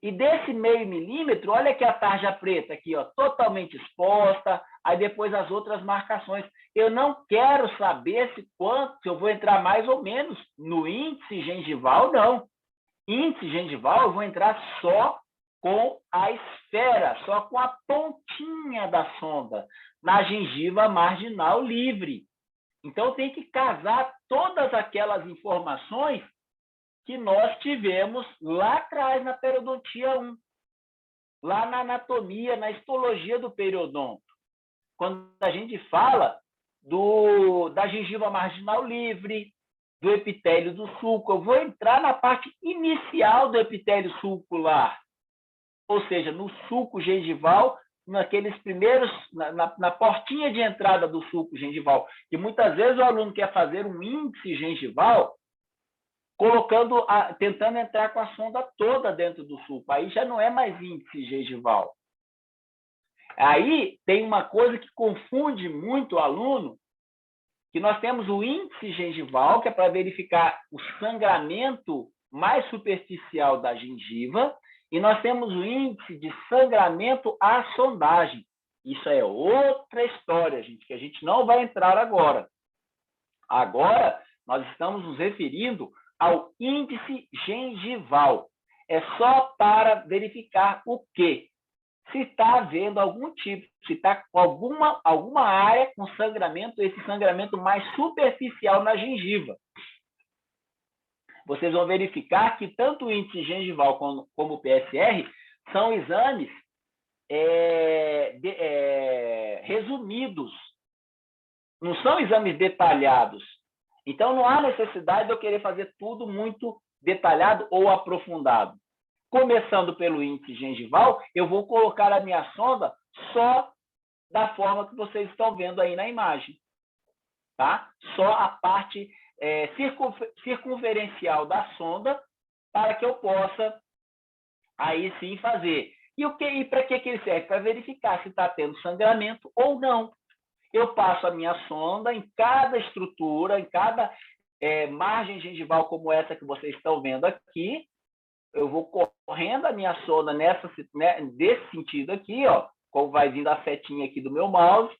[SPEAKER 1] E desse 0,5 milímetro, olha aqui a tarja preta aqui, ó, totalmente exposta, aí depois as outras marcações. Eu não quero saber se eu vou entrar mais ou menos no índice gengival, não. Índice gengival, eu vou entrar só com a esfera, só com a pontinha da sonda, na gengiva marginal livre. Então, tem que casar todas aquelas informações que nós tivemos lá atrás na periodontia 1, lá na anatomia, na histologia do periodonto. Quando a gente fala da gengiva marginal livre, do epitélio do sulco, eu vou entrar na parte inicial do epitélio sulcular, ou seja, no sulco gengival, naqueles primeiros, na portinha de entrada do sulco gengival, que muitas vezes o aluno quer fazer um índice gengival, tentando entrar com a sonda toda dentro do sulco. Aí já não é mais índice gengival. Aí tem uma coisa que confunde muito o aluno, que nós temos o índice gengival, que é para verificar o sangramento mais superficial da gengiva, e nós temos o índice de sangramento à sondagem. Isso é outra história, gente, que a gente não vai entrar agora. Agora, nós estamos nos referindo ao índice gengival. É só para verificar o quê? Se está havendo algum tipo, se está com alguma área com sangramento, esse sangramento mais superficial na gengiva. Vocês vão verificar que tanto o índice gengival como o PSR são exames resumidos, não são exames detalhados. Então, não há necessidade de eu querer fazer tudo muito detalhado ou aprofundado. Começando pelo índice gengival, eu vou colocar a minha sonda só da forma que vocês estão vendo aí na imagem. Tá? Só a parte circunferencial da sonda, para que eu possa aí sim fazer. E para que ele serve? Para verificar se está tendo sangramento ou não. Eu passo a minha sonda em cada estrutura, em cada margem gengival como essa que vocês estão vendo aqui. Eu vou correndo a minha sonda desse sentido aqui, ó, como vai vindo a setinha aqui do meu mouse,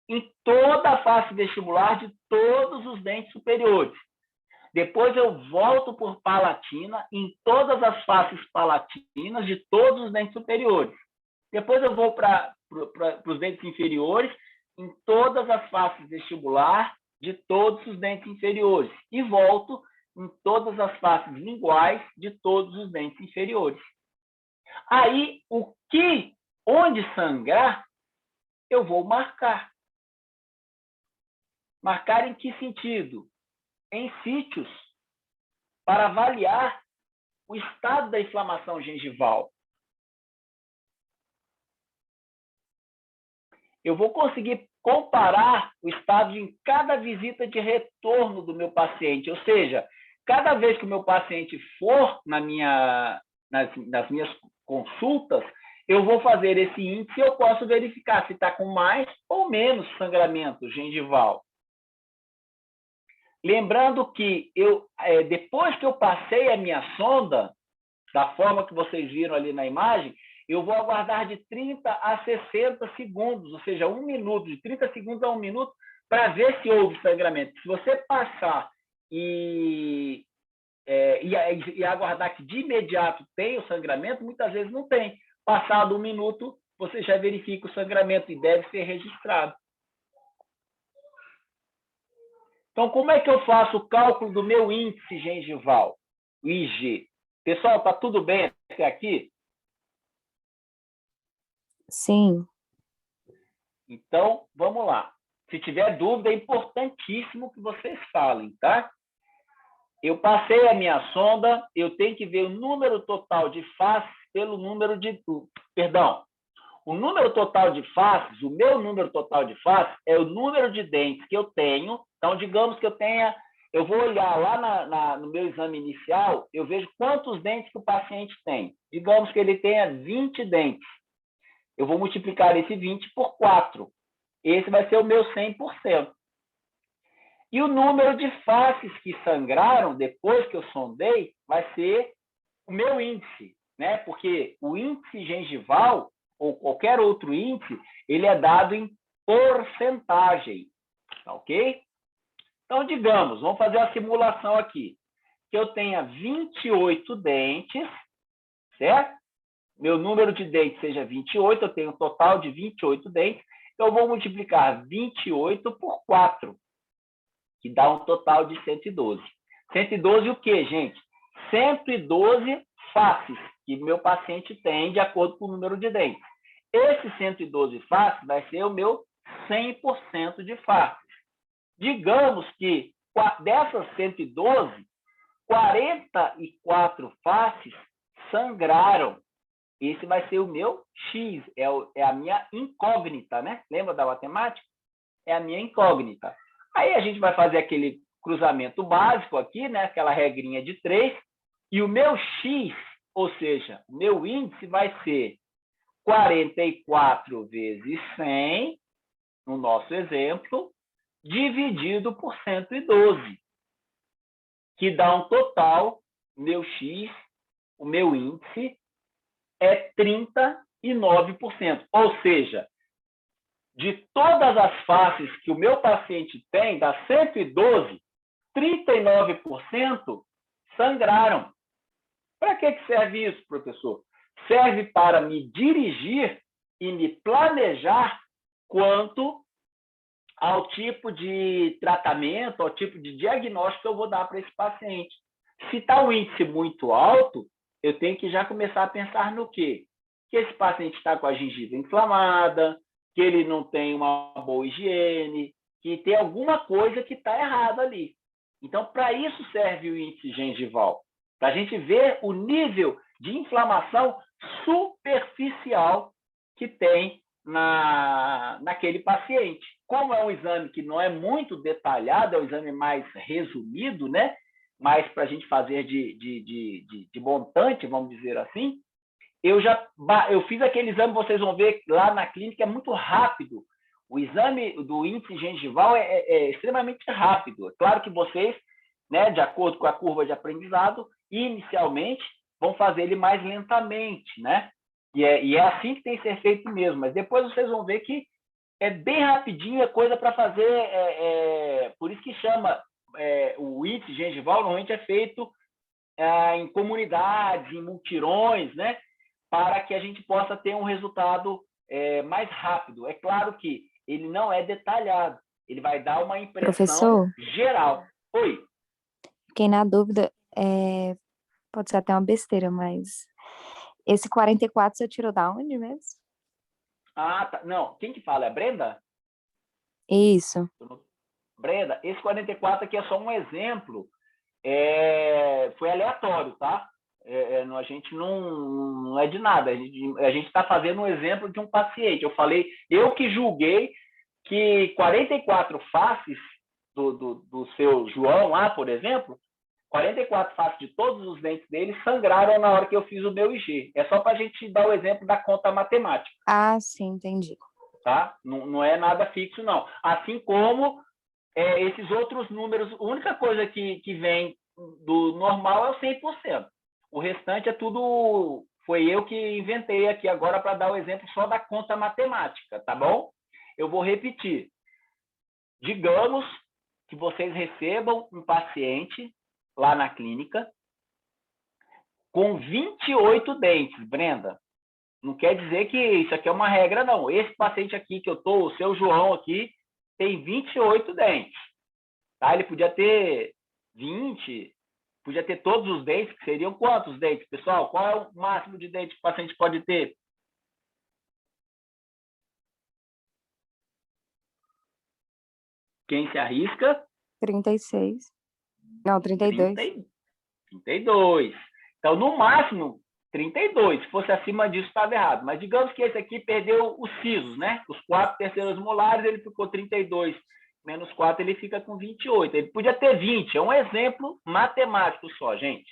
[SPEAKER 1] em toda a face vestibular de todos os dentes superiores. Depois eu volto por palatina em todas as faces palatinas de todos os dentes superiores. Depois eu vou para os dentes inferiores em todas as faces vestibular de todos os dentes inferiores. E volto em todas as faces linguais de todos os dentes inferiores. Aí, onde sangrar, eu vou marcar. Marcar em que sentido? Em sítios, para avaliar o estado da inflamação gengival. Eu vou conseguir comparar o estado em cada visita de retorno do meu paciente, ou seja, cada vez que o meu paciente for nas minhas consultas, eu vou fazer esse índice e eu posso verificar se está com mais ou menos sangramento gengival. Lembrando que depois que eu passei a minha sonda, da forma que vocês viram ali na imagem, eu vou aguardar de 30 a 60 segundos, ou seja, 1 minuto, de 30 segundos a 1 minuto, para ver se houve sangramento. Se você passar e aguardar que de imediato tem o sangramento, muitas vezes não tem. Passado 1 minuto, você já verifica o sangramento e deve ser registrado. Então, como é que eu faço o cálculo do meu índice gengival, o IG? Pessoal, está tudo bem até aqui?
[SPEAKER 2] Sim.
[SPEAKER 1] Então, vamos lá. Se tiver dúvida, é importantíssimo que vocês falem, tá? Eu passei a minha sonda, eu tenho que ver o número total de faces pelo número de... Perdão. O número total de faces, o meu número total de faces é o número de dentes que eu tenho. Então, digamos que eu vou olhar lá no meu exame inicial, eu vejo quantos dentes que o paciente tem. Digamos que ele tenha 20 dentes. Eu vou multiplicar esse 20 por 4. Esse vai ser o meu 100%. E o número de faces que sangraram depois que eu sondei vai ser o meu índice, né? Porque o índice gengival ou qualquer outro índice, ele é dado em porcentagem, tá ok? Então, digamos, vamos fazer a simulação aqui, que eu tenha 28 dentes, certo? Meu número de dentes seja 28, eu tenho um total de 28 dentes, eu vou multiplicar 28 por 4, que dá um total de 112. 112 o quê, gente? 112 faces que meu paciente tem de acordo com o número de dentes. Esse 112 faces vai ser o meu 100% de faces. Digamos que dessas 112, 44 faces sangraram. Esse vai ser o meu X, é a minha incógnita, né? Lembra da matemática? É a minha incógnita. Aí a gente vai fazer aquele cruzamento básico aqui, né? Aquela regrinha de 3, e o meu X, ou seja, o meu índice vai ser 44 vezes 100, no nosso exemplo, dividido por 112, que dá um total, meu X, o meu índice, é 39%. Ou seja, de todas as faces que o meu paciente tem, das 112, 39% sangraram. Para que serve isso, professor? Serve para me dirigir e me planejar quanto ao tipo de tratamento, ao tipo de diagnóstico que eu vou dar para esse paciente. Se está um índice muito alto, eu tenho que já começar a pensar no quê? Que esse paciente está com a gengiva inflamada, que ele não tem uma boa higiene, que tem alguma coisa que está errada ali. Então, para isso serve o índice gengival, para a gente ver o nível de inflamação superficial que tem naquele paciente. Como é um exame que não é muito detalhado, é um exame mais resumido, né? Mais para a gente fazer de montante, vamos dizer assim, eu fiz aquele exame, vocês vão ver lá na clínica, é muito rápido. O exame do índice gengival é extremamente rápido. É claro que vocês, né, de acordo com a curva de aprendizado, inicialmente vão fazer ele mais lentamente, né? E é assim que tem que ser feito mesmo. Mas depois vocês vão ver que é bem rapidinho, é coisa para fazer. Por isso que chama o índice gengival, normalmente é feito em comunidades, em multirões, né? Para que a gente possa ter um resultado mais rápido. É claro que ele não é detalhado, ele vai dar uma impressão
[SPEAKER 2] Professor,
[SPEAKER 1] geral. Oi.
[SPEAKER 2] fiquei na dúvida, pode ser até uma besteira, mas esse 44 você tirou da onde mesmo?
[SPEAKER 1] Ah, tá. Não, quem que fala? É a Brenda?
[SPEAKER 2] Isso.
[SPEAKER 1] Brenda, esse 44 aqui é só um exemplo. Foi aleatório, tá? A gente não é de nada. A gente está fazendo um exemplo de um paciente. Eu que julguei que 44 faces do seu João lá, por exemplo, 44 faces de todos os dentes dele sangraram na hora que eu fiz o meu IG. É só para a gente dar o exemplo da conta matemática.
[SPEAKER 2] Ah, sim, entendi.
[SPEAKER 1] Tá? Não é nada fixo, não. Assim como esses outros números, a única coisa que vem do normal é o 100%. O restante é tudo... Foi eu que inventei aqui agora para dar o exemplo só da conta matemática, tá bom? Eu vou repetir. Digamos que vocês recebam um paciente lá na clínica com 28 dentes, Brenda. Não quer dizer que isso aqui é uma regra, não. Esse paciente aqui que eu estou, o seu João aqui, tem 28 dentes. Tá? Ele podia ter 20, podia ter todos os dentes, que seriam quantos dentes, pessoal? Qual é o máximo de dentes que o paciente pode ter? Quem se arrisca?
[SPEAKER 2] 36. Não, 32.
[SPEAKER 1] 32. Então, no máximo, 32. Se fosse acima disso, estava errado. Mas digamos que esse aqui perdeu os sisos, né? Os 4 terceiros molares, ele ficou 32. Menos 4, ele fica com 28. Ele podia ter 20. É um exemplo matemático só, gente.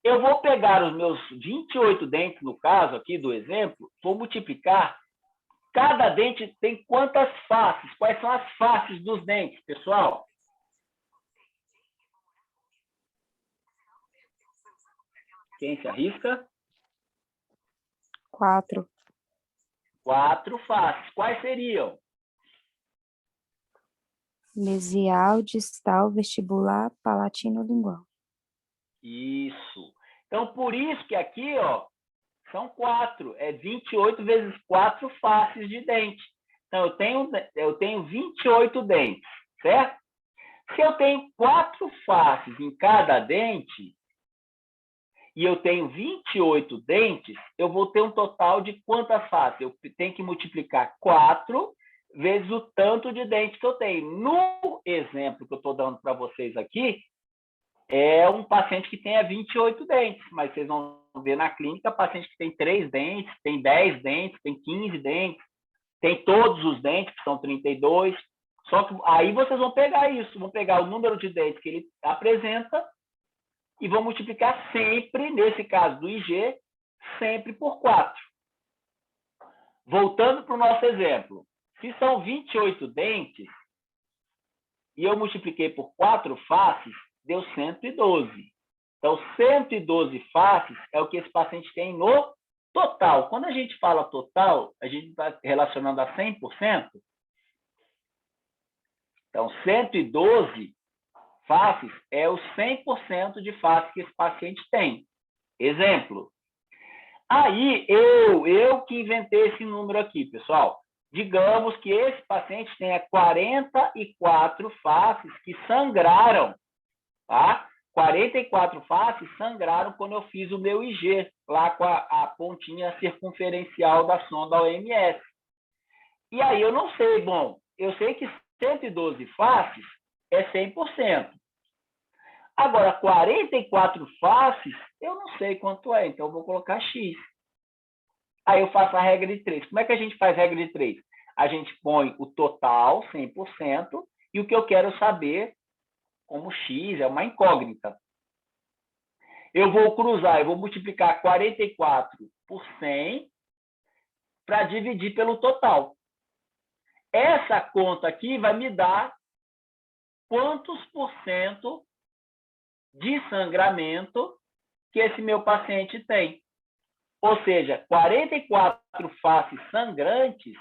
[SPEAKER 1] Eu vou pegar os meus 28 dentes, no caso aqui do exemplo, vou multiplicar. Cada dente tem quantas faces? Quais são as faces dos dentes, pessoal? Quem se arrisca?
[SPEAKER 2] 4.
[SPEAKER 1] 4 faces. Quais seriam?
[SPEAKER 2] Mesial, distal, vestibular, palatino, lingual.
[SPEAKER 1] Isso. Então, por isso que aqui, ó, são 4. É 28 vezes 4 faces de dente. Então, eu tenho 28 dentes, certo? Se eu tenho 4 faces em cada dente, e eu tenho 28 dentes, eu vou ter um total de quantas faces? Eu tenho que multiplicar 4 vezes o tanto de dentes que eu tenho. No exemplo que eu estou dando para vocês aqui, é um paciente que tenha 28 dentes, mas vocês vão ver na clínica paciente que tem 3 dentes, tem 10 dentes, tem 15 dentes, tem todos os dentes, que são 32. Só que aí vocês vão pegar isso, vão pegar o número de dentes que ele apresenta e vão multiplicar sempre, nesse caso do IG, sempre por 4. Voltando para o nosso exemplo, se são 28 dentes e eu multipliquei por 4 faces, deu 112. Então, 112 faces é o que esse paciente tem no total. Quando a gente fala total, a gente está relacionando a 100%. Então, 112 faces é o 100% de faces que esse paciente tem. Exemplo. Aí, eu que inventei esse número aqui, pessoal. Digamos que esse paciente tenha 44 faces que sangraram, tá? 44 faces sangraram quando eu fiz o meu IG, lá com a pontinha circunferencial da sonda OMS. E aí eu não sei, bom, eu sei que 112 faces é 100%. Agora, 44 faces, eu não sei quanto é, então eu vou colocar X. Aí eu faço a regra de 3. Como é que a gente faz a regra de 3? A gente põe o total, 100%, e o que eu quero saber, como X é uma incógnita. Eu vou cruzar, eu vou multiplicar 44 por 100 para dividir pelo total. Essa conta aqui vai me dar quantos por cento de sangramento que esse meu paciente tem. Ou seja, 44 faces sangrantes,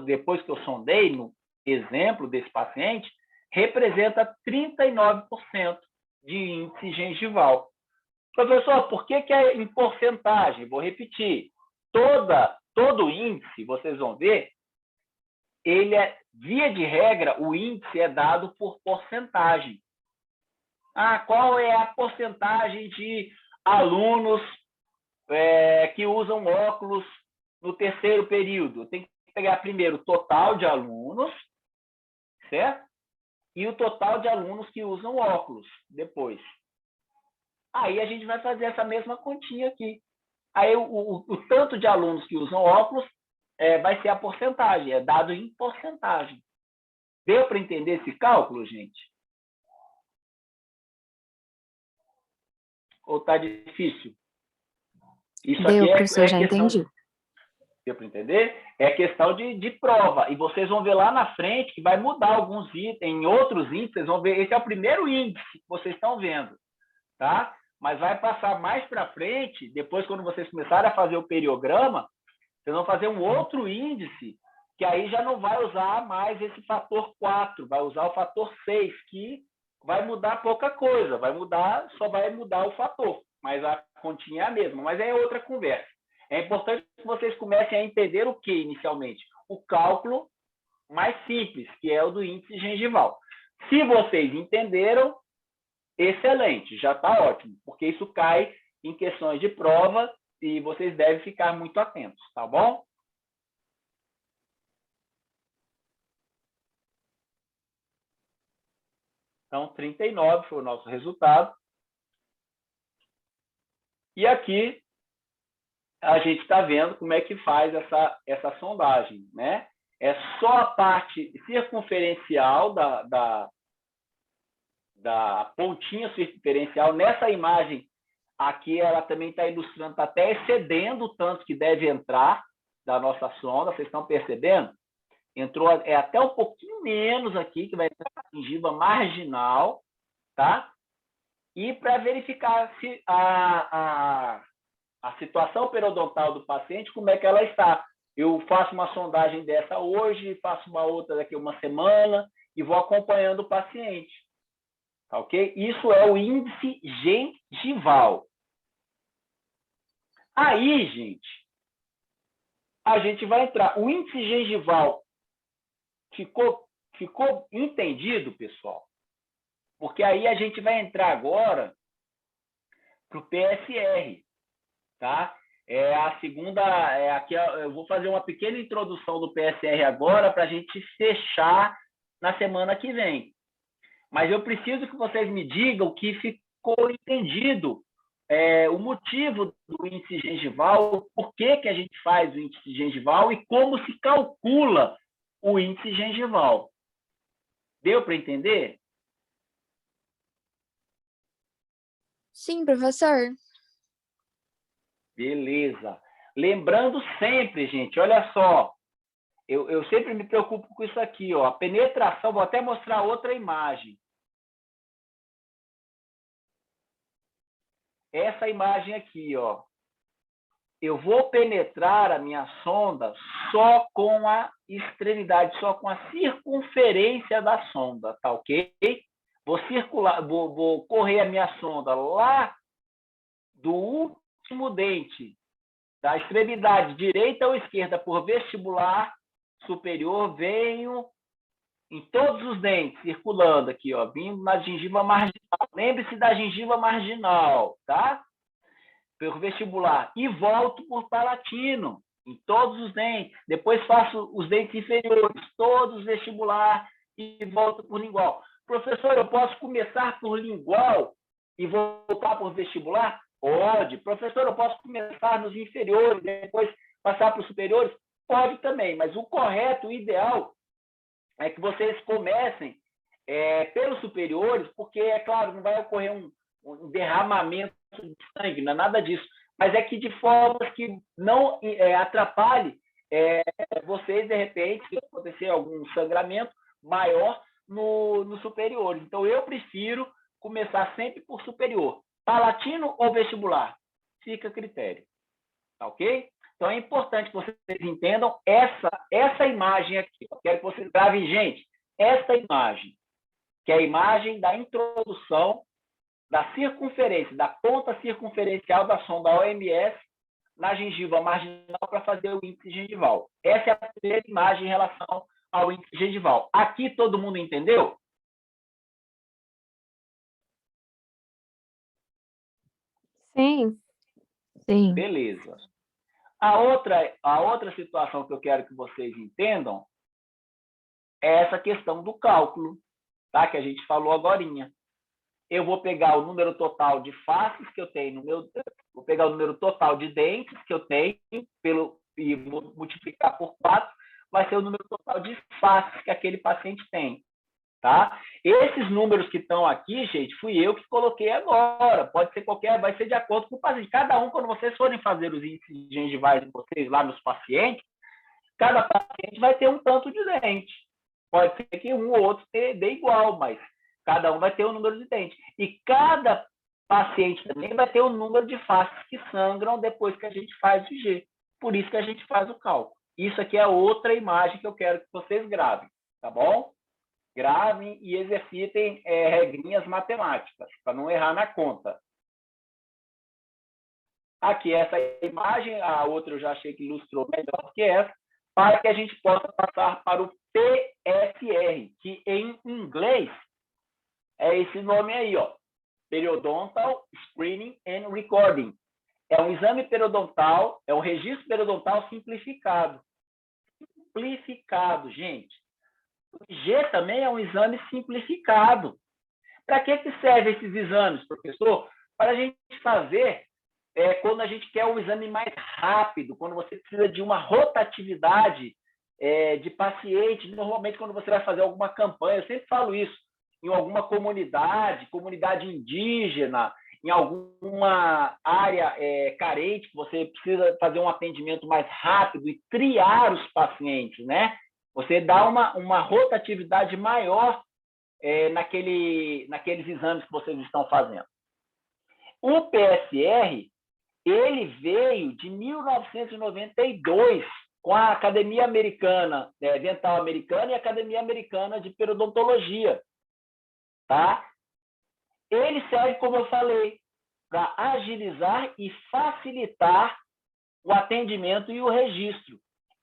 [SPEAKER 1] depois que eu sondei no exemplo desse paciente, representa 39% de índice gengival. Professor, por que é em porcentagem? Vou repetir. Todo índice, vocês vão ver, ele via de regra, o índice é dado por porcentagem. Qual é a porcentagem de alunos que usam óculos no terceiro período? Tem que pegar primeiro o total de alunos, certo? E o total de alunos que usam óculos depois. Aí a gente vai fazer essa mesma continha aqui. Aí o tanto de alunos que usam óculos vai ser a porcentagem, é dado em porcentagem. Deu para entender esse cálculo, gente? Ou está difícil? Isso
[SPEAKER 2] Deu,
[SPEAKER 1] aqui
[SPEAKER 2] professor, já
[SPEAKER 1] questão,
[SPEAKER 2] entendi.
[SPEAKER 1] deu para entender? É questão de prova. E vocês vão ver lá na frente que vai mudar alguns itens, em outros índices, vocês vão ver, esse é o primeiro índice que vocês estão vendo, tá? Mas vai passar mais para frente, depois quando vocês começarem a fazer o periograma, vocês vão fazer um outro índice, que aí já não vai usar mais esse fator 4, vai usar o fator 6, que vai mudar pouca coisa, só vai mudar o fator, mas a continha é a mesma, mas é outra conversa. É importante que vocês comecem a entender o que inicialmente? O cálculo mais simples, que é o do índice gengival. Se vocês entenderam, excelente, já está ótimo, porque isso cai em questões de prova e vocês devem ficar muito atentos, tá bom? Então, 39 foi o nosso resultado. E aqui a gente está vendo como é que faz essa sondagem, né? É só a parte circunferencial da pontinha circunferencial. Nessa imagem aqui, ela também está ilustrando, está até excedendo o tanto que deve entrar da nossa sonda. Vocês estão percebendo? Entrou até um pouquinho menos aqui, que vai entrar a gengiva marginal, tá? E para verificar se a situação periodontal do paciente, como é que ela está. Eu faço uma sondagem dessa hoje, faço uma outra daqui a uma semana e vou acompanhando o paciente. Tá, ok? Isso é o índice gengival. Aí, gente, a gente vai entrar. O índice gengival ficou entendido, pessoal? Porque aí a gente vai entrar agora para o PSR, tá? É a segunda, aqui eu vou fazer uma pequena introdução do PSR agora para a gente fechar na semana que vem. Mas eu preciso que vocês me digam que ficou entendido o motivo do índice gengival, por que a gente faz o índice gengival e como se calcula o índice gengival. Deu para entender?
[SPEAKER 5] Sim, professor.
[SPEAKER 1] Beleza. Lembrando sempre, gente, olha só, eu sempre me preocupo com isso aqui, ó, a penetração, vou até mostrar outra imagem. Essa imagem aqui, ó. Eu vou penetrar a minha sonda só com a extremidade, só com a circunferência da sonda, tá ok? Vou circular, vou correr a minha sonda lá do último dente, da extremidade direita ou esquerda por vestibular superior, venho em todos os dentes, circulando aqui, ó, vindo na gengiva marginal. Lembre-se da gengiva marginal, tá? Por vestibular. E volto por palatino, em todos os dentes. Depois faço os dentes inferiores, todos vestibular, e volto por lingual. Professor, eu posso começar por lingual e voltar por vestibular? Pode. Professor, eu posso começar nos inferiores, depois passar para os superiores? Pode também, mas o correto, o ideal, é que vocês comecem pelos superiores, porque, é claro, não vai ocorrer um derramamento de sangue, não é nada disso, mas é que de forma que não atrapalhe vocês, de repente, se acontecer algum sangramento maior no superior. Então, eu prefiro começar sempre por superior. Palatino ou vestibular? Fica a critério. Tá ok? Então, é importante que vocês entendam essa imagem aqui. Eu quero que vocês gravem, gente, essa imagem, que é a imagem da introdução da circunferência, da ponta circunferencial da sonda OMS na gengiva marginal para fazer o índice gengival. Essa é a primeira imagem em relação ao índice gengival. Aqui todo mundo entendeu?
[SPEAKER 2] Sim.
[SPEAKER 5] Sim.
[SPEAKER 1] Beleza. A outra situação que eu quero que vocês entendam é essa questão do cálculo, tá? Que a gente falou agorinha. Eu vou pegar o número total de faces que eu tenho vou pegar o número total de dentes que eu tenho e vou multiplicar por 4, vai ser o número total de faces que aquele paciente tem, tá? Esses números que estão aqui, gente, fui eu que coloquei agora. Pode ser vai ser de acordo com o paciente. Cada um, quando vocês forem fazer os índices gengivais de vocês lá nos pacientes, cada paciente vai ter um tanto de dente. Pode ser que um ou outro dê igual, mas cada um vai ter um número de dentes. E cada paciente também vai ter um número de faces que sangram depois que a gente faz o G. Por isso que a gente faz o cálculo. Isso aqui é outra imagem que eu quero que vocês gravem, tá bom? Gravem e exercitem regrinhas matemáticas, para não errar na conta. Aqui, essa imagem, a outra eu já achei que ilustrou melhor que essa, para que a gente possa passar para o PSR, que em inglês é esse nome aí, ó, Periodontal Screening and Recording. É um exame periodontal, é um registro periodontal simplificado. Simplificado, gente. O G também é um exame simplificado. Para que servem esses exames, professor? Para a gente fazer, quando quando a gente quer um exame mais rápido, quando você precisa de uma rotatividade de paciente, normalmente quando você vai fazer alguma campanha, eu sempre falo isso, em alguma comunidade indígena, em alguma área carente, que você precisa fazer um atendimento mais rápido e triar os pacientes, né? Você dá uma rotatividade maior naqueles exames que vocês estão fazendo. O PSR, ele veio de 1992 com a Academia Americana, Dental Americana e a Academia Americana de Periodontologia, tá? Ele serve, como eu falei, para agilizar e facilitar o atendimento e o registro.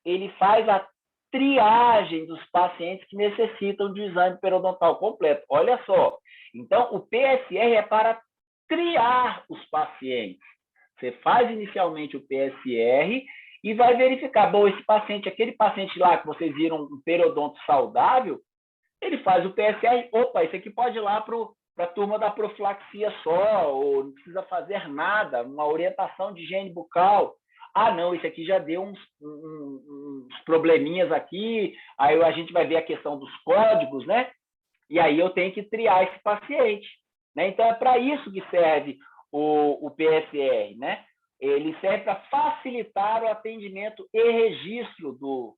[SPEAKER 1] Ele faz a triagem dos pacientes que necessitam de exame periodontal completo. Olha só. Então, o PSR é para triar os pacientes. Você faz inicialmente o PSR e vai verificar, bom, esse paciente, aquele paciente lá que vocês viram um periodonto saudável, ele faz o PSR, opa, esse aqui pode ir lá para a turma da profilaxia só, ou não precisa fazer nada, uma orientação de higiene bucal. Ah, não, esse aqui já deu uns probleminhas aqui, aí a gente vai ver a questão dos códigos, né? E aí eu tenho que triar esse paciente, né? Então, é para isso que serve o PSR, né? Ele serve para facilitar o atendimento e registro do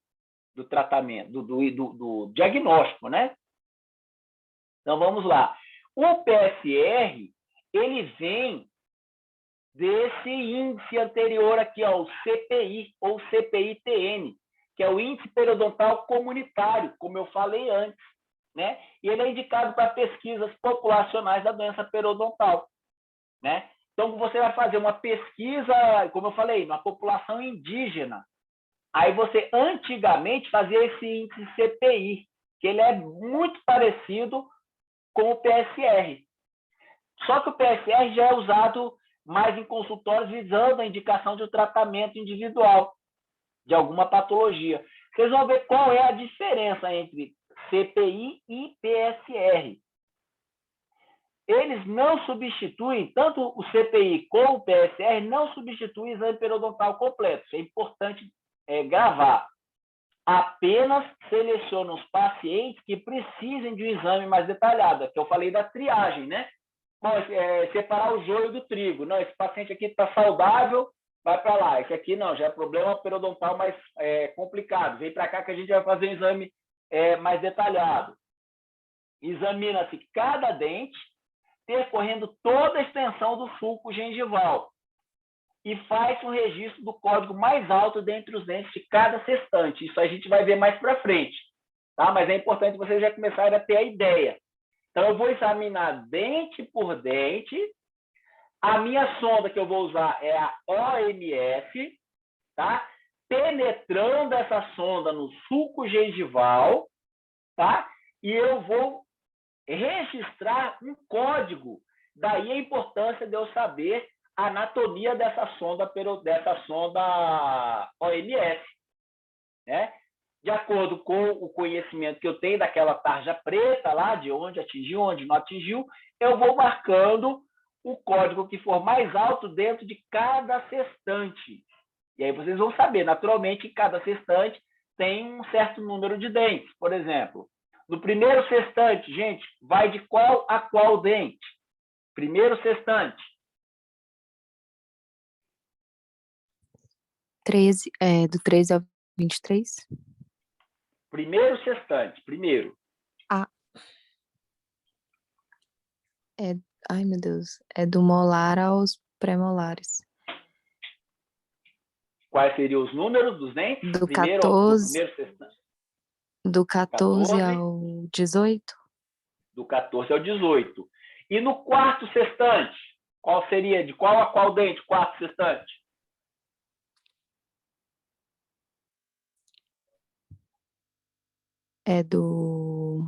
[SPEAKER 1] tratamento, do diagnóstico, né? Então, vamos lá. O PSR, ele vem desse índice anterior aqui, ó, o CPI, ou CPI-TN, que é o Índice Periodontal Comunitário, como eu falei antes, né? E ele é indicado para pesquisas populacionais da doença periodontal, né? Então, você vai fazer uma pesquisa, como eu falei, na população indígena. Aí você, antigamente, fazia esse índice CPI, que ele é muito parecido com o PSR. Só que o PSR já é usado mais em consultórios visando a indicação de um tratamento individual de alguma patologia. Vocês vão ver qual é a diferença entre CPI e PSR. Eles não substituem, tanto o CPI como o PSR, não substituem o exame periodontal completo. Isso é importante gravar. Apenas selecionam os pacientes que precisem de um exame mais detalhado, que eu falei da triagem, né? Bom, separar o joio do trigo. Não, esse paciente aqui está saudável, vai para lá. Esse aqui não, já é problema periodontal mais complicado. Vem para cá que a gente vai fazer um exame mais detalhado. Examina-se cada dente, percorrendo toda a extensão do sulco gengival. E faz um registro do código mais alto dentre os dentes de cada sextante. Isso a gente vai ver mais para frente. Tá? Mas é importante vocês já começarem a ter a ideia. Então, eu vou examinar dente por dente. A minha sonda que eu vou usar é a OMS, tá? Penetrando essa sonda no sulco gengival, tá? E eu vou registrar um código. Daí a importância de eu saber a anatomia dessa sonda OMS, né? De acordo com o conhecimento que eu tenho daquela tarja preta lá, de onde atingiu, onde não atingiu, eu vou marcando o código que for mais alto dentro de cada sextante. E aí vocês vão saber, naturalmente, que cada sextante tem um certo número de dentes. Por exemplo, no primeiro sextante, gente, vai de qual a qual dente? Primeiro sextante.
[SPEAKER 2] 13, do 13 ao 23?
[SPEAKER 1] Primeiro sextante, primeiro.
[SPEAKER 2] Ai, meu Deus. É do molar aos pré-molares.
[SPEAKER 1] Quais seriam os números dos dentes?
[SPEAKER 2] Do
[SPEAKER 1] Primeiro
[SPEAKER 2] 14,
[SPEAKER 1] sextante.
[SPEAKER 2] do 14 ao 18?
[SPEAKER 1] Do 14 ao 18. E no quarto sextante, qual seria? De qual a qual dente, quarto sextante?
[SPEAKER 2] É do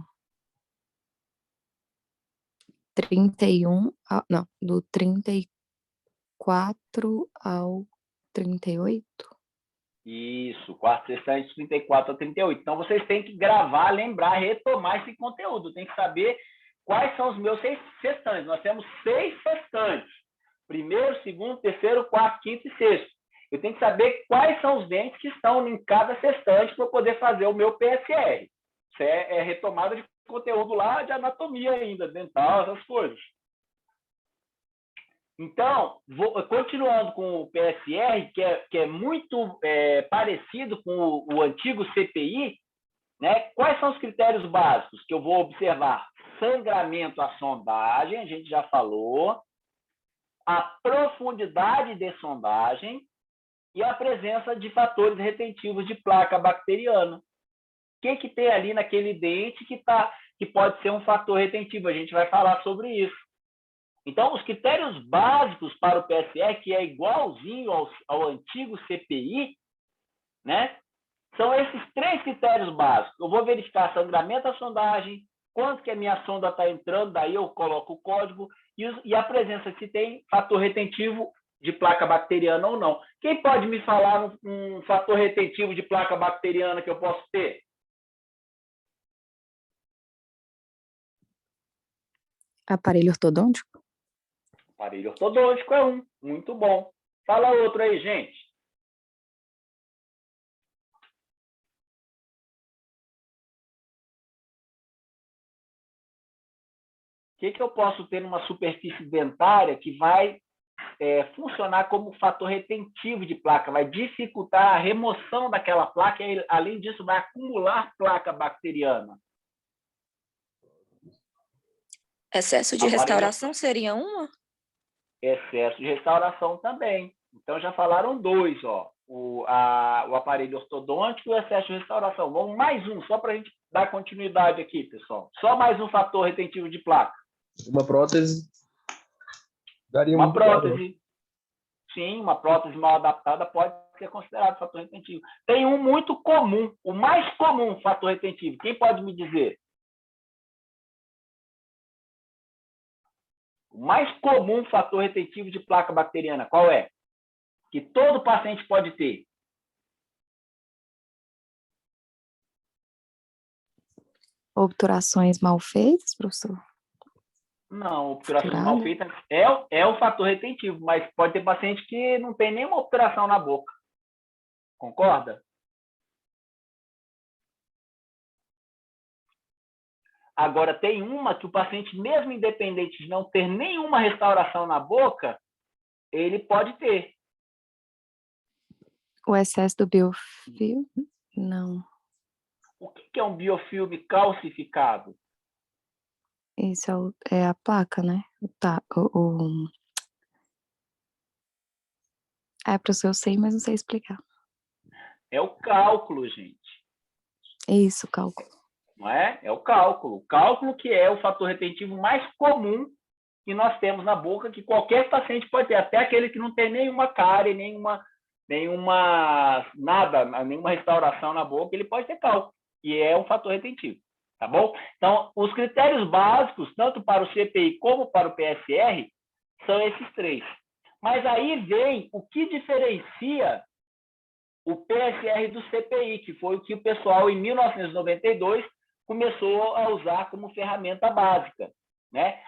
[SPEAKER 2] 31 ao, não, do 34 ao 38?
[SPEAKER 1] Isso, quarto sextante, 34 a 38. Então, vocês têm que gravar, lembrar, retomar esse conteúdo. Tem que saber quais são os meus 6 sextantes. Nós temos 6 sextantes. primeiro, segundo, terceiro, quarto, quinto e sexto. Eu tenho que saber quais são os dentes que estão em cada sextante para eu poder fazer o meu PSR. Isso é retomada de conteúdo lá de anatomia ainda, dental, essas coisas. Então, continuando com o PSR, que é muito parecido com o antigo CPI, né? Quais são os critérios básicos que eu vou observar? Sangramento à sondagem, a gente já falou, a profundidade de sondagem e a presença de fatores retentivos de placa bacteriana. O que tem ali naquele dente que pode ser um fator retentivo? A gente vai falar sobre isso. Então, os critérios básicos para o PSR, que é igualzinho ao antigo CPI, né? São esses 3 critérios básicos. Eu vou verificar sangramento à sondagem, quanto que a minha sonda está entrando, daí eu coloco o código, e a presença se tem fator retentivo de placa bacteriana ou não. Quem pode me falar um fator retentivo de placa bacteriana que eu posso ter?
[SPEAKER 2] Aparelho ortodôntico?
[SPEAKER 1] Aparelho ortodôntico é um. Muito bom. Fala outro aí, gente. O que eu posso ter numa superfície dentária que vai funcionar como fator retentivo de placa, vai dificultar a remoção daquela placa e, além disso, vai acumular placa bacteriana?
[SPEAKER 5] Excesso de restauração seria uma?
[SPEAKER 1] Excesso de restauração também. Então, já falaram 2, ó. O aparelho ortodôntico e o excesso de restauração. Vamos mais um, só para a gente dar continuidade aqui, pessoal. Só mais um fator retentivo de placa.
[SPEAKER 4] Uma prótese daria
[SPEAKER 1] Uma
[SPEAKER 4] muito trabalho.
[SPEAKER 1] prótese. Sim, uma prótese mal adaptada pode ser considerado fator retentivo. Tem um muito comum, o mais comum fator retentivo. Quem pode me dizer? O mais comum fator retentivo de placa bacteriana, qual é? Que todo paciente pode ter.
[SPEAKER 2] Obturações mal feitas, professor?
[SPEAKER 1] Não, obturação
[SPEAKER 2] Obturada?
[SPEAKER 1] mal feita é o fator retentivo, mas pode ter paciente que não tem nenhuma obturação na boca. Concorda? Agora, tem uma que o paciente, mesmo independente de não ter nenhuma restauração na boca, ele pode ter.
[SPEAKER 2] O excesso do biofilme? Não.
[SPEAKER 1] O que é um biofilme calcificado?
[SPEAKER 2] Isso é a placa, né? Professor, eu sei, mas não sei explicar.
[SPEAKER 1] É o cálculo, gente.
[SPEAKER 2] Isso, cálculo.
[SPEAKER 1] Não é? É o cálculo. O cálculo que é o fator retentivo mais comum que nós temos na boca, que qualquer paciente pode ter, até aquele que não tem nenhuma cárie, nenhuma restauração na boca, ele pode ter cálculo, e é um fator retentivo, tá bom? Então, os critérios básicos, tanto para o CPI como para o PSR, são esses 3. Mas aí vem o que diferencia o PSR do CPI, que foi o que o pessoal, em 1992, começou a usar como ferramenta básica, né?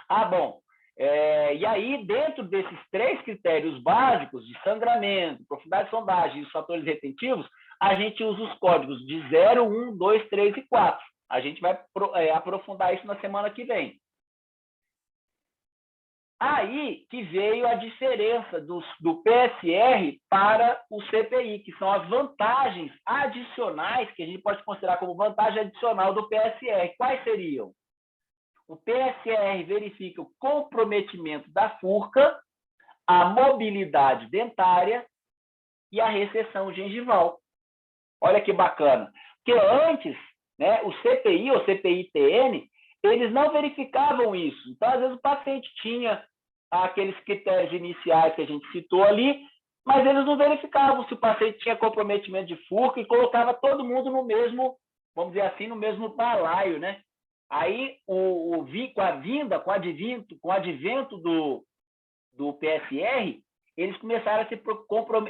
[SPEAKER 1] E aí, dentro desses 3 critérios básicos de sangramento, profundidade de sondagem e os fatores retentivos, a gente usa os códigos de 0, 1, 2, 3 e 4. A gente vai aprofundar isso na semana que vem. Aí que veio a diferença do PSR para o CPI, que são as vantagens adicionais, que a gente pode considerar como vantagem adicional do PSR. Quais seriam? O PSR verifica o comprometimento da furca, a mobilidade dentária e a recessão gengival. Olha que bacana. Porque antes, né, o CPI ou CPI-TN, eles não verificavam isso. Então, às vezes, o paciente tinha aqueles critérios iniciais que a gente citou ali, mas eles não verificavam se o paciente tinha comprometimento de furca e colocava todo mundo no mesmo, vamos dizer assim, no mesmo balaio, né? Aí, com o advento do PSR, eles começaram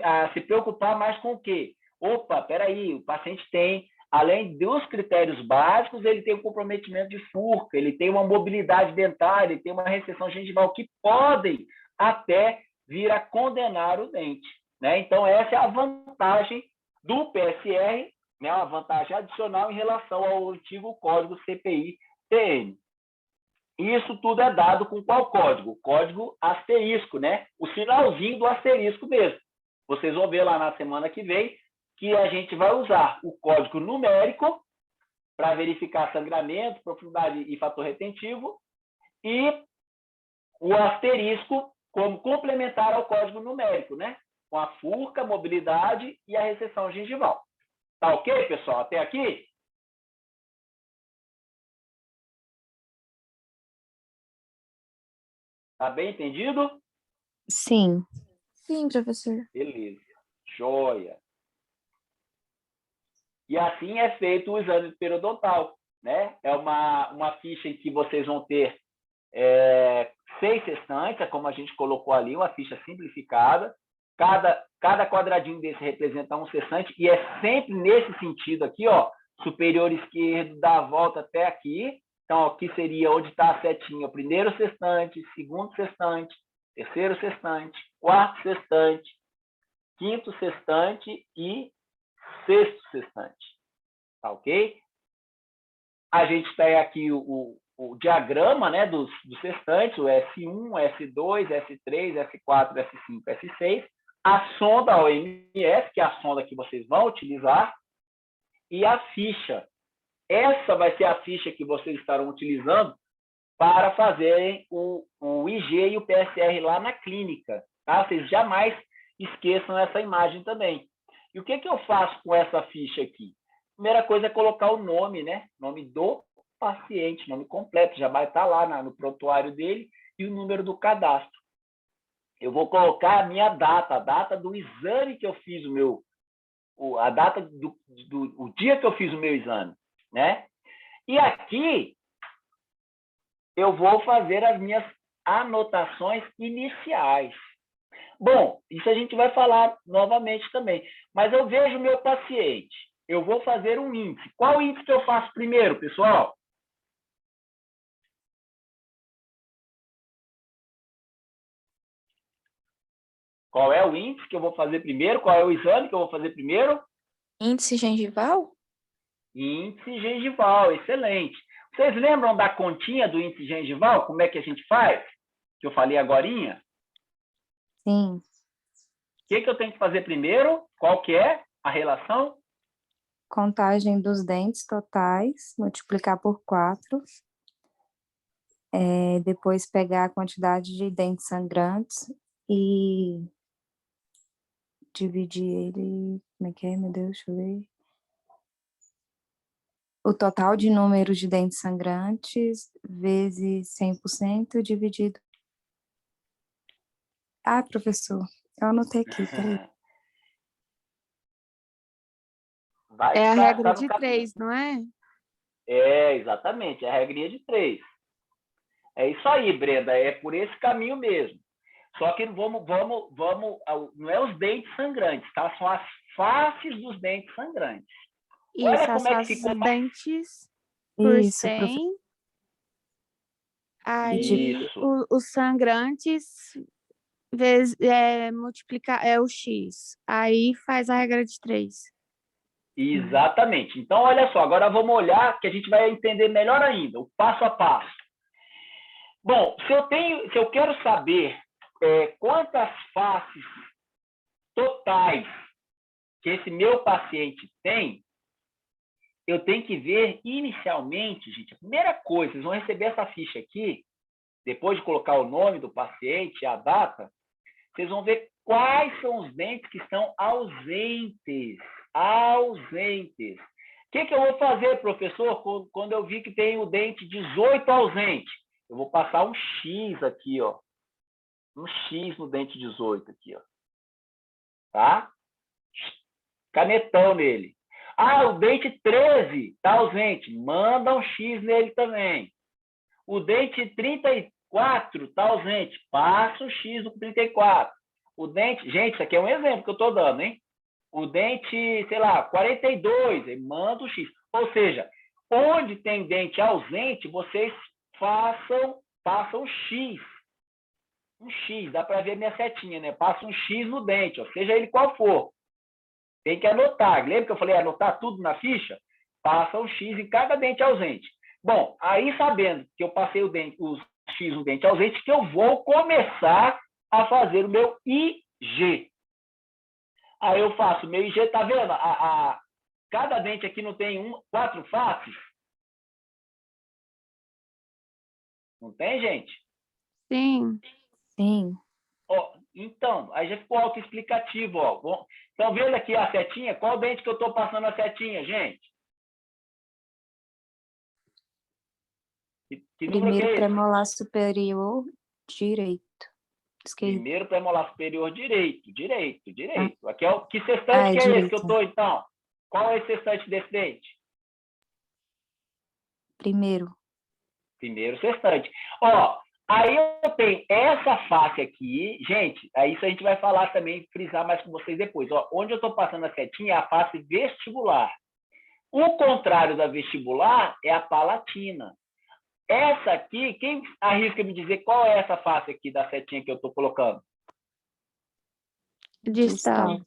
[SPEAKER 1] a se preocupar mais com o quê? Opa, peraí, o paciente tem, além dos critérios básicos, ele tem um comprometimento de furca, ele tem uma mobilidade dentária, ele tem uma recessão gengival que podem até vir a condenar o dente, né? Então, essa é a vantagem do PSR, né? Uma vantagem adicional em relação ao antigo código CPI-TN. Isso tudo é dado com qual código? O código asterisco, né? O sinalzinho do asterisco mesmo. Vocês vão ver lá na semana que vem que a gente vai usar o código numérico para verificar sangramento, profundidade e fator retentivo, e o asterisco como complementar ao código numérico, né? Com a furca, mobilidade e a recessão gengival. Tá ok, pessoal? Até aqui? Tá bem entendido?
[SPEAKER 2] Sim.
[SPEAKER 5] Sim, professor.
[SPEAKER 1] Beleza. Joia. E assim é feito o exame periodontal, né? É uma ficha em que vocês vão ter 6 sextantes, como a gente colocou ali, uma ficha simplificada. Cada quadradinho desse representa um sextante, e é sempre nesse sentido aqui, ó, superior esquerdo, dá a volta até aqui. Então, aqui seria onde está a setinha, o primeiro sextante, segundo sextante, terceiro sextante, quarto sextante, quinto sextante e sexto sextante. Tá ok? A gente tem aqui o diagrama, né, dos sextantes, o S1, S2, S3, S4, S5, S6, a sonda OMS, que é a sonda que vocês vão utilizar, e a ficha. Essa vai ser a ficha que vocês estarão utilizando para fazerem o IG e o PSR lá na clínica. Tá? Vocês jamais esqueçam essa imagem também. E o que eu faço com essa ficha aqui? Primeira coisa é colocar o nome, né? Nome do paciente, nome completo, já vai estar lá no prontuário dele, e o número do cadastro. Eu vou colocar a minha data, a data do exame que eu fiz a data do dia que eu fiz o meu exame, né? E aqui eu vou fazer as minhas anotações iniciais. Bom, isso a gente vai falar novamente também. Mas eu vejo o meu paciente. Eu vou fazer um índice. Qual índice que eu faço primeiro, pessoal? Qual é o índice que eu vou fazer primeiro? Qual é o exame que eu vou fazer primeiro?
[SPEAKER 5] Índice gengival?
[SPEAKER 1] Índice gengival, excelente. Vocês lembram da continha do índice gengival? Como é que a gente faz? Que eu falei agorinha?
[SPEAKER 2] Sim.
[SPEAKER 1] O que eu tenho que fazer primeiro? Qual que é a relação?
[SPEAKER 2] Contagem dos dentes totais, multiplicar por 4. Depois pegar a quantidade de dentes sangrantes e dividir ele... Como é que é, meu Deus? Deixa eu ver. O total de números de dentes sangrantes vezes 100% dividido... Ah, professor, eu anotei aqui, peraí.
[SPEAKER 6] É a regra
[SPEAKER 1] no
[SPEAKER 6] de
[SPEAKER 1] capítulo.
[SPEAKER 6] 3, não é?
[SPEAKER 1] Exatamente, é a regrinha de 3. É isso aí, Brenda, é por esse caminho mesmo. Só que vamos, não é os dentes sangrantes, tá? São as faces dos dentes sangrantes. Olha
[SPEAKER 6] Isso,
[SPEAKER 1] como
[SPEAKER 6] as
[SPEAKER 1] é que
[SPEAKER 6] faces
[SPEAKER 1] ficou.
[SPEAKER 6] dos dentes por
[SPEAKER 2] Isso,
[SPEAKER 6] 100. Aí
[SPEAKER 1] Isso.
[SPEAKER 6] os sangrantes multiplicar o X. Aí faz a regra de 3.
[SPEAKER 1] Exatamente. Então, olha só, agora vamos olhar que a gente vai entender melhor ainda, o passo a passo. Bom, se eu quero saber quantas faces totais que esse meu paciente tem, eu tenho que ver inicialmente, gente, a primeira coisa, vocês vão receber essa ficha aqui, depois de colocar o nome do paciente, a data, vocês vão ver quais são os dentes que estão ausentes. Ausentes. O que eu vou fazer, professor, quando eu vi que tem o dente 18 ausente? Eu vou passar um X aqui, ó. Um X no dente 18 aqui, ó. Tá? Canetão nele. Ah, o dente 13 está ausente. Manda um X nele também. O dente 34 está ausente. Passa o X no 34. O dente... Gente, isso aqui é um exemplo que eu estou dando, hein? O dente, sei lá, 42, manda o X. Ou seja, onde tem dente ausente, vocês façam X. Um X, dá para ver minha setinha, né? Passa um X no dente, ó, seja ele qual for. Tem que anotar. Lembra que eu falei anotar tudo na ficha? Passa um X em cada dente ausente. Bom, aí sabendo que eu passei os X no dente ausente, que eu vou começar a fazer o meu IG. Aí eu faço o meu IG, tá vendo? Cada dente aqui não tem 4 faces? Não tem, gente?
[SPEAKER 6] Sim.
[SPEAKER 2] Sim.
[SPEAKER 1] Ó, então, aí já ficou autoexplicativo, ó. Estão vendo aqui a setinha? Qual dente que eu estou passando a setinha, gente? Que número que
[SPEAKER 2] Primeiro
[SPEAKER 1] é esse?
[SPEAKER 2] premolar superior direito. Esquerdo.
[SPEAKER 1] Primeiro premolar superior direito, direito. Aqui é que
[SPEAKER 2] Ah,
[SPEAKER 1] sextante
[SPEAKER 2] é
[SPEAKER 1] que é esse que eu
[SPEAKER 2] direito.
[SPEAKER 1] estou, então? Qual é esse sextante desse dente?
[SPEAKER 2] Primeiro.
[SPEAKER 1] Primeiro sextante. Ó, aí eu tenho essa face aqui, gente, aí isso a gente vai falar também, frisar mais com vocês depois. Ó, onde eu estou passando a setinha é a face vestibular. O contrário da vestibular é a palatina. Essa aqui, quem arrisca me dizer qual é essa face aqui da setinha que eu estou colocando?
[SPEAKER 6] Distal.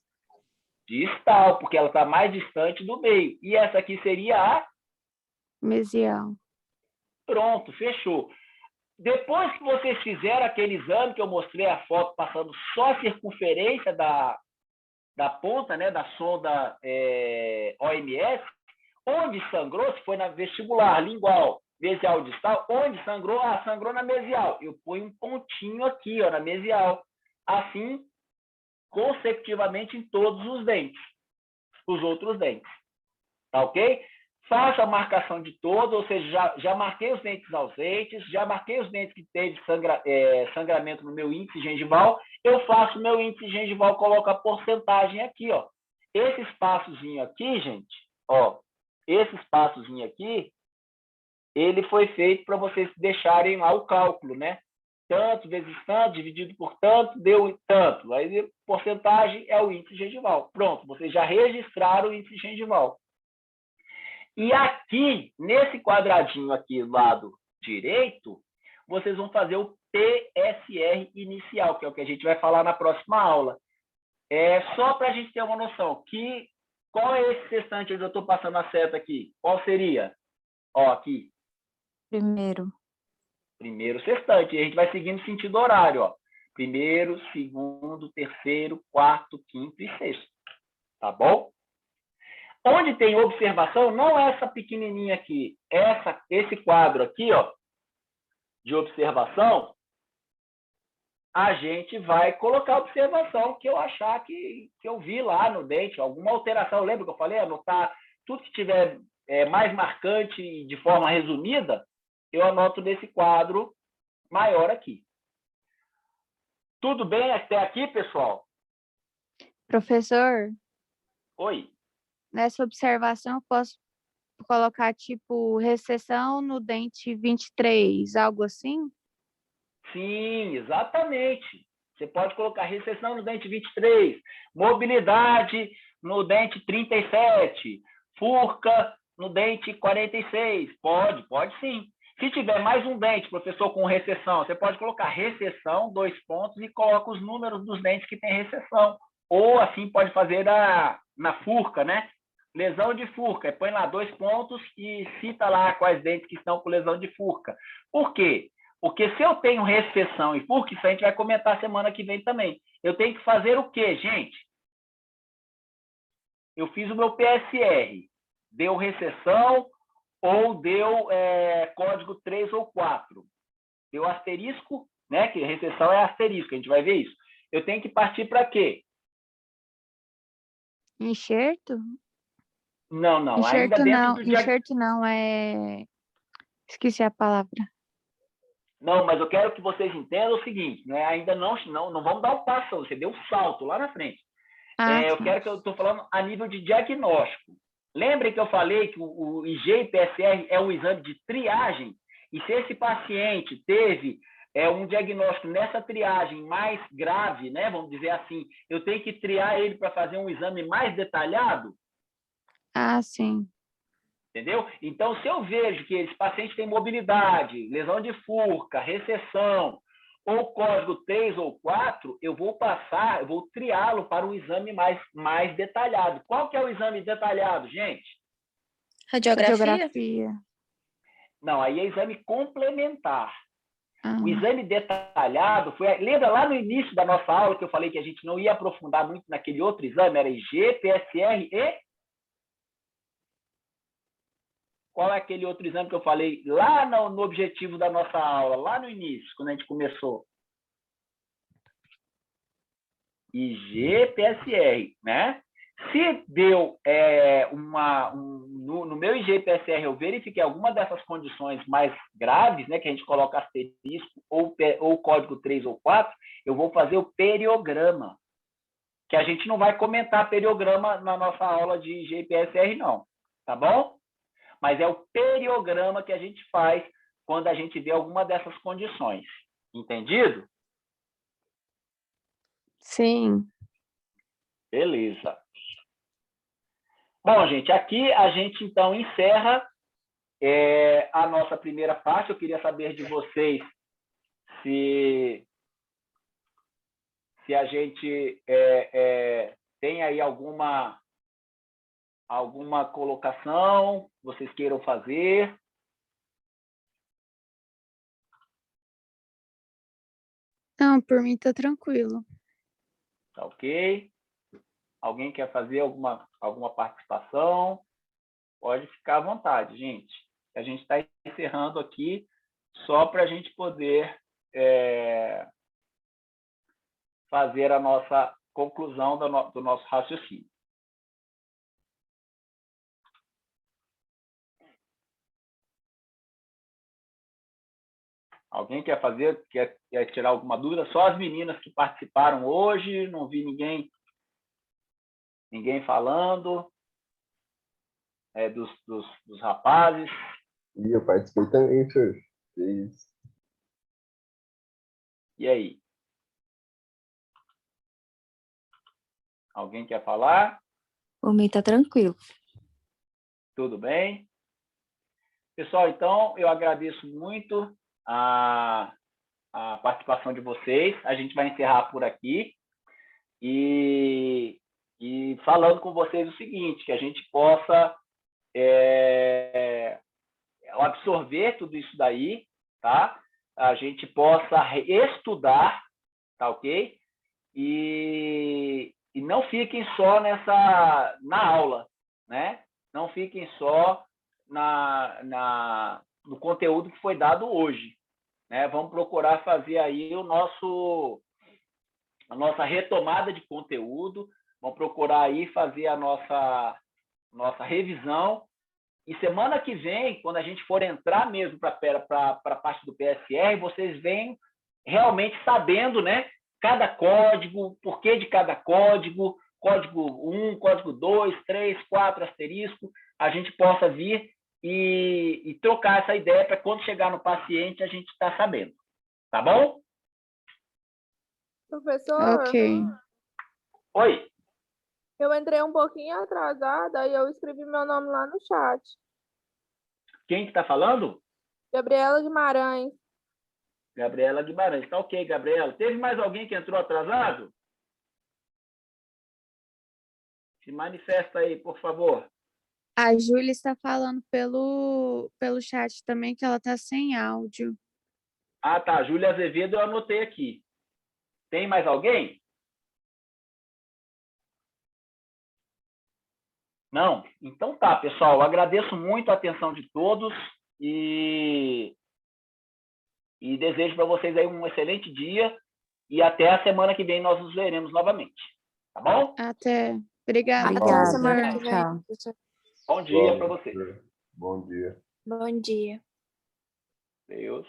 [SPEAKER 1] Distal, porque ela está mais distante do meio. E essa aqui seria a...
[SPEAKER 6] Mesial.
[SPEAKER 1] Pronto, fechou. Depois que vocês fizeram aquele exame que eu mostrei a foto passando só a circunferência da ponta, né, da sonda OMS, onde sangrou, se foi na vestibular, lingual, mesial, distal, onde sangrou? Sangrou na mesial. Eu ponho um pontinho aqui, ó, na mesial. Assim, consecutivamente em todos os dentes, os outros dentes. Tá ok? Faço a marcação de todos, ou seja, já marquei os dentes ausentes, já marquei os dentes que teve sangramento no meu índice gengival, eu faço meu índice gengival, coloco a porcentagem aqui, ó. Esse espaçozinho aqui, gente, ó, esse espaçozinho aqui, ele foi feito para vocês deixarem lá o cálculo, né? Tanto vezes tanto, dividido por tanto, deu tanto. Aí, porcentagem é o índice gengival. Pronto, vocês já registraram o índice gengival. E aqui, nesse quadradinho aqui do lado direito, vocês vão fazer o PSR inicial, que é o que a gente vai falar na próxima aula. Só para a gente ter uma noção, qual é esse sextante onde eu estou passando a seta aqui? Qual seria? Ó, aqui. Primeiro sextante. E a gente vai seguindo o sentido horário, ó. Primeiro, segundo, terceiro, quarto, quinto e sexto. Tá bom? Onde tem observação, não é essa pequenininha aqui. Esse quadro aqui, ó, de observação, a gente vai colocar a observação que eu achar que eu vi lá no dente, alguma alteração. Lembra que eu falei? Anotar tudo que tiver mais marcante e de forma resumida, eu anoto nesse quadro maior aqui. Tudo bem até aqui, pessoal?
[SPEAKER 6] Professor,
[SPEAKER 1] Oi.
[SPEAKER 6] nessa observação eu posso colocar, tipo, recessão no dente 23, algo assim?
[SPEAKER 1] Sim, exatamente. Você pode colocar recessão no dente 23, mobilidade no dente 37, furca no dente 46. Pode sim. Se tiver mais um dente, professor, com recessão, você pode colocar recessão, 2 pontos, e coloca os números dos dentes que tem recessão. Ou assim pode fazer na furca, né? Lesão de furca, põe lá 2 pontos e cita lá quais dentes que estão com lesão de furca. Por quê? Porque se eu tenho recessão e furca, isso a gente vai comentar semana que vem também. Eu tenho que fazer o quê, gente? Eu fiz o meu PSR. Deu recessão ou deu código 3 ou 4. Deu asterisco, né? Que recessão é asterisco, a gente vai ver isso. Eu tenho que partir para quê?
[SPEAKER 6] Enxerto?
[SPEAKER 1] Não.
[SPEAKER 6] Enxerto
[SPEAKER 1] Ainda dentro
[SPEAKER 6] não,
[SPEAKER 1] do
[SPEAKER 6] enxerto não, esqueci a palavra.
[SPEAKER 1] Não, mas eu quero que vocês entendam o seguinte, né? Ainda não vamos dar o passo, você deu um salto lá na frente. Eu
[SPEAKER 6] Tá.
[SPEAKER 1] quero que eu estou falando a nível de diagnóstico. Lembrem que eu falei que o IG e PSR é um exame de triagem, e se esse paciente teve um diagnóstico nessa triagem mais grave, né? Vamos dizer assim, eu tenho que triar ele para fazer um exame mais detalhado?
[SPEAKER 6] Ah, sim.
[SPEAKER 1] Entendeu? Então, se eu vejo que esse paciente tem mobilidade, lesão de furca, recessão, ou código 3 ou 4, eu vou triá-lo para um exame mais detalhado. Qual que é o exame detalhado, gente?
[SPEAKER 5] Radiografia?
[SPEAKER 6] Radiografia.
[SPEAKER 1] Não, aí é exame complementar.
[SPEAKER 6] Ah,
[SPEAKER 1] O exame detalhado lembra lá no início da nossa aula que eu falei que a gente não ia aprofundar muito naquele outro exame, era IG, PSR e... Qual é aquele outro exame que eu falei lá no objetivo da nossa aula, lá no início, quando a gente começou? IG, PSR, né? Se deu no meu IG PSR eu verifiquei alguma dessas condições mais graves, né, que a gente coloca asterisco ou código 3 ou 4, eu vou fazer o periograma, que a gente não vai comentar periograma na nossa aula de IG e PSR não, tá bom? Mas é o periograma que a gente faz quando a gente vê alguma dessas condições. Entendido?
[SPEAKER 6] sim.
[SPEAKER 1] Beleza. Bom, gente, aqui a gente, então, encerra a nossa primeira parte. Eu queria saber de vocês se a gente tem aí alguma colocação que vocês queiram fazer.
[SPEAKER 6] Não, por mim tá tranquilo.
[SPEAKER 1] Tá ok? Alguém quer fazer alguma participação? Pode ficar à vontade, gente. A gente está encerrando aqui só para a gente poder fazer a nossa conclusão do nosso raciocínio. Alguém quer tirar alguma dúvida? Só as meninas que participaram hoje, não vi ninguém falando, dos rapazes.
[SPEAKER 4] E eu participei também, senhor. Isso.
[SPEAKER 1] E aí? Alguém quer falar?
[SPEAKER 2] Por mim tá tranquilo.
[SPEAKER 1] Tudo bem? Pessoal, então, eu agradeço muito a participação de vocês. A gente vai encerrar por aqui. E falando com vocês o seguinte, que a gente possa absorver tudo isso daí, tá? A gente possa estudar, tá ok? E não fiquem só na aula, né? Não fiquem só no conteúdo que foi dado hoje, né? Vamos procurar fazer aí a nossa retomada de conteúdo, vamos procurar aí fazer a nossa revisão. E semana que vem, quando a gente for entrar mesmo para a parte do PSR, vocês vêm realmente sabendo, né? Cada código, porquê de cada código 1, código 2, 3, 4, asterisco, a gente possa vir e trocar essa ideia para quando chegar no paciente a gente estar sabendo. Tá bom?
[SPEAKER 7] Professor,
[SPEAKER 6] Ok.
[SPEAKER 1] Oi.
[SPEAKER 7] eu entrei um pouquinho atrasada e eu escrevi meu nome lá no chat.
[SPEAKER 1] Quem que está falando?
[SPEAKER 7] Gabriela Guimarães.
[SPEAKER 1] Gabriela Guimarães. Tá ok, Gabriela. Teve mais alguém que entrou atrasado? Se manifesta aí, por favor.
[SPEAKER 6] A Júlia está falando pelo chat também que ela tá sem áudio.
[SPEAKER 1] Ah, tá. Júlia Azevedo eu anotei aqui. Tem mais alguém? Não? Então tá, pessoal. Eu agradeço muito a atenção de todos e desejo para vocês aí um excelente dia e até a semana que vem nós nos veremos novamente. Tá bom?
[SPEAKER 6] Até. Obrigada,
[SPEAKER 2] Obrigada.
[SPEAKER 7] Até a semana que
[SPEAKER 6] professor.
[SPEAKER 7] vem.
[SPEAKER 2] Tchau.
[SPEAKER 1] Bom dia para vocês.
[SPEAKER 4] Bom dia.
[SPEAKER 5] Bom dia.
[SPEAKER 1] Deus.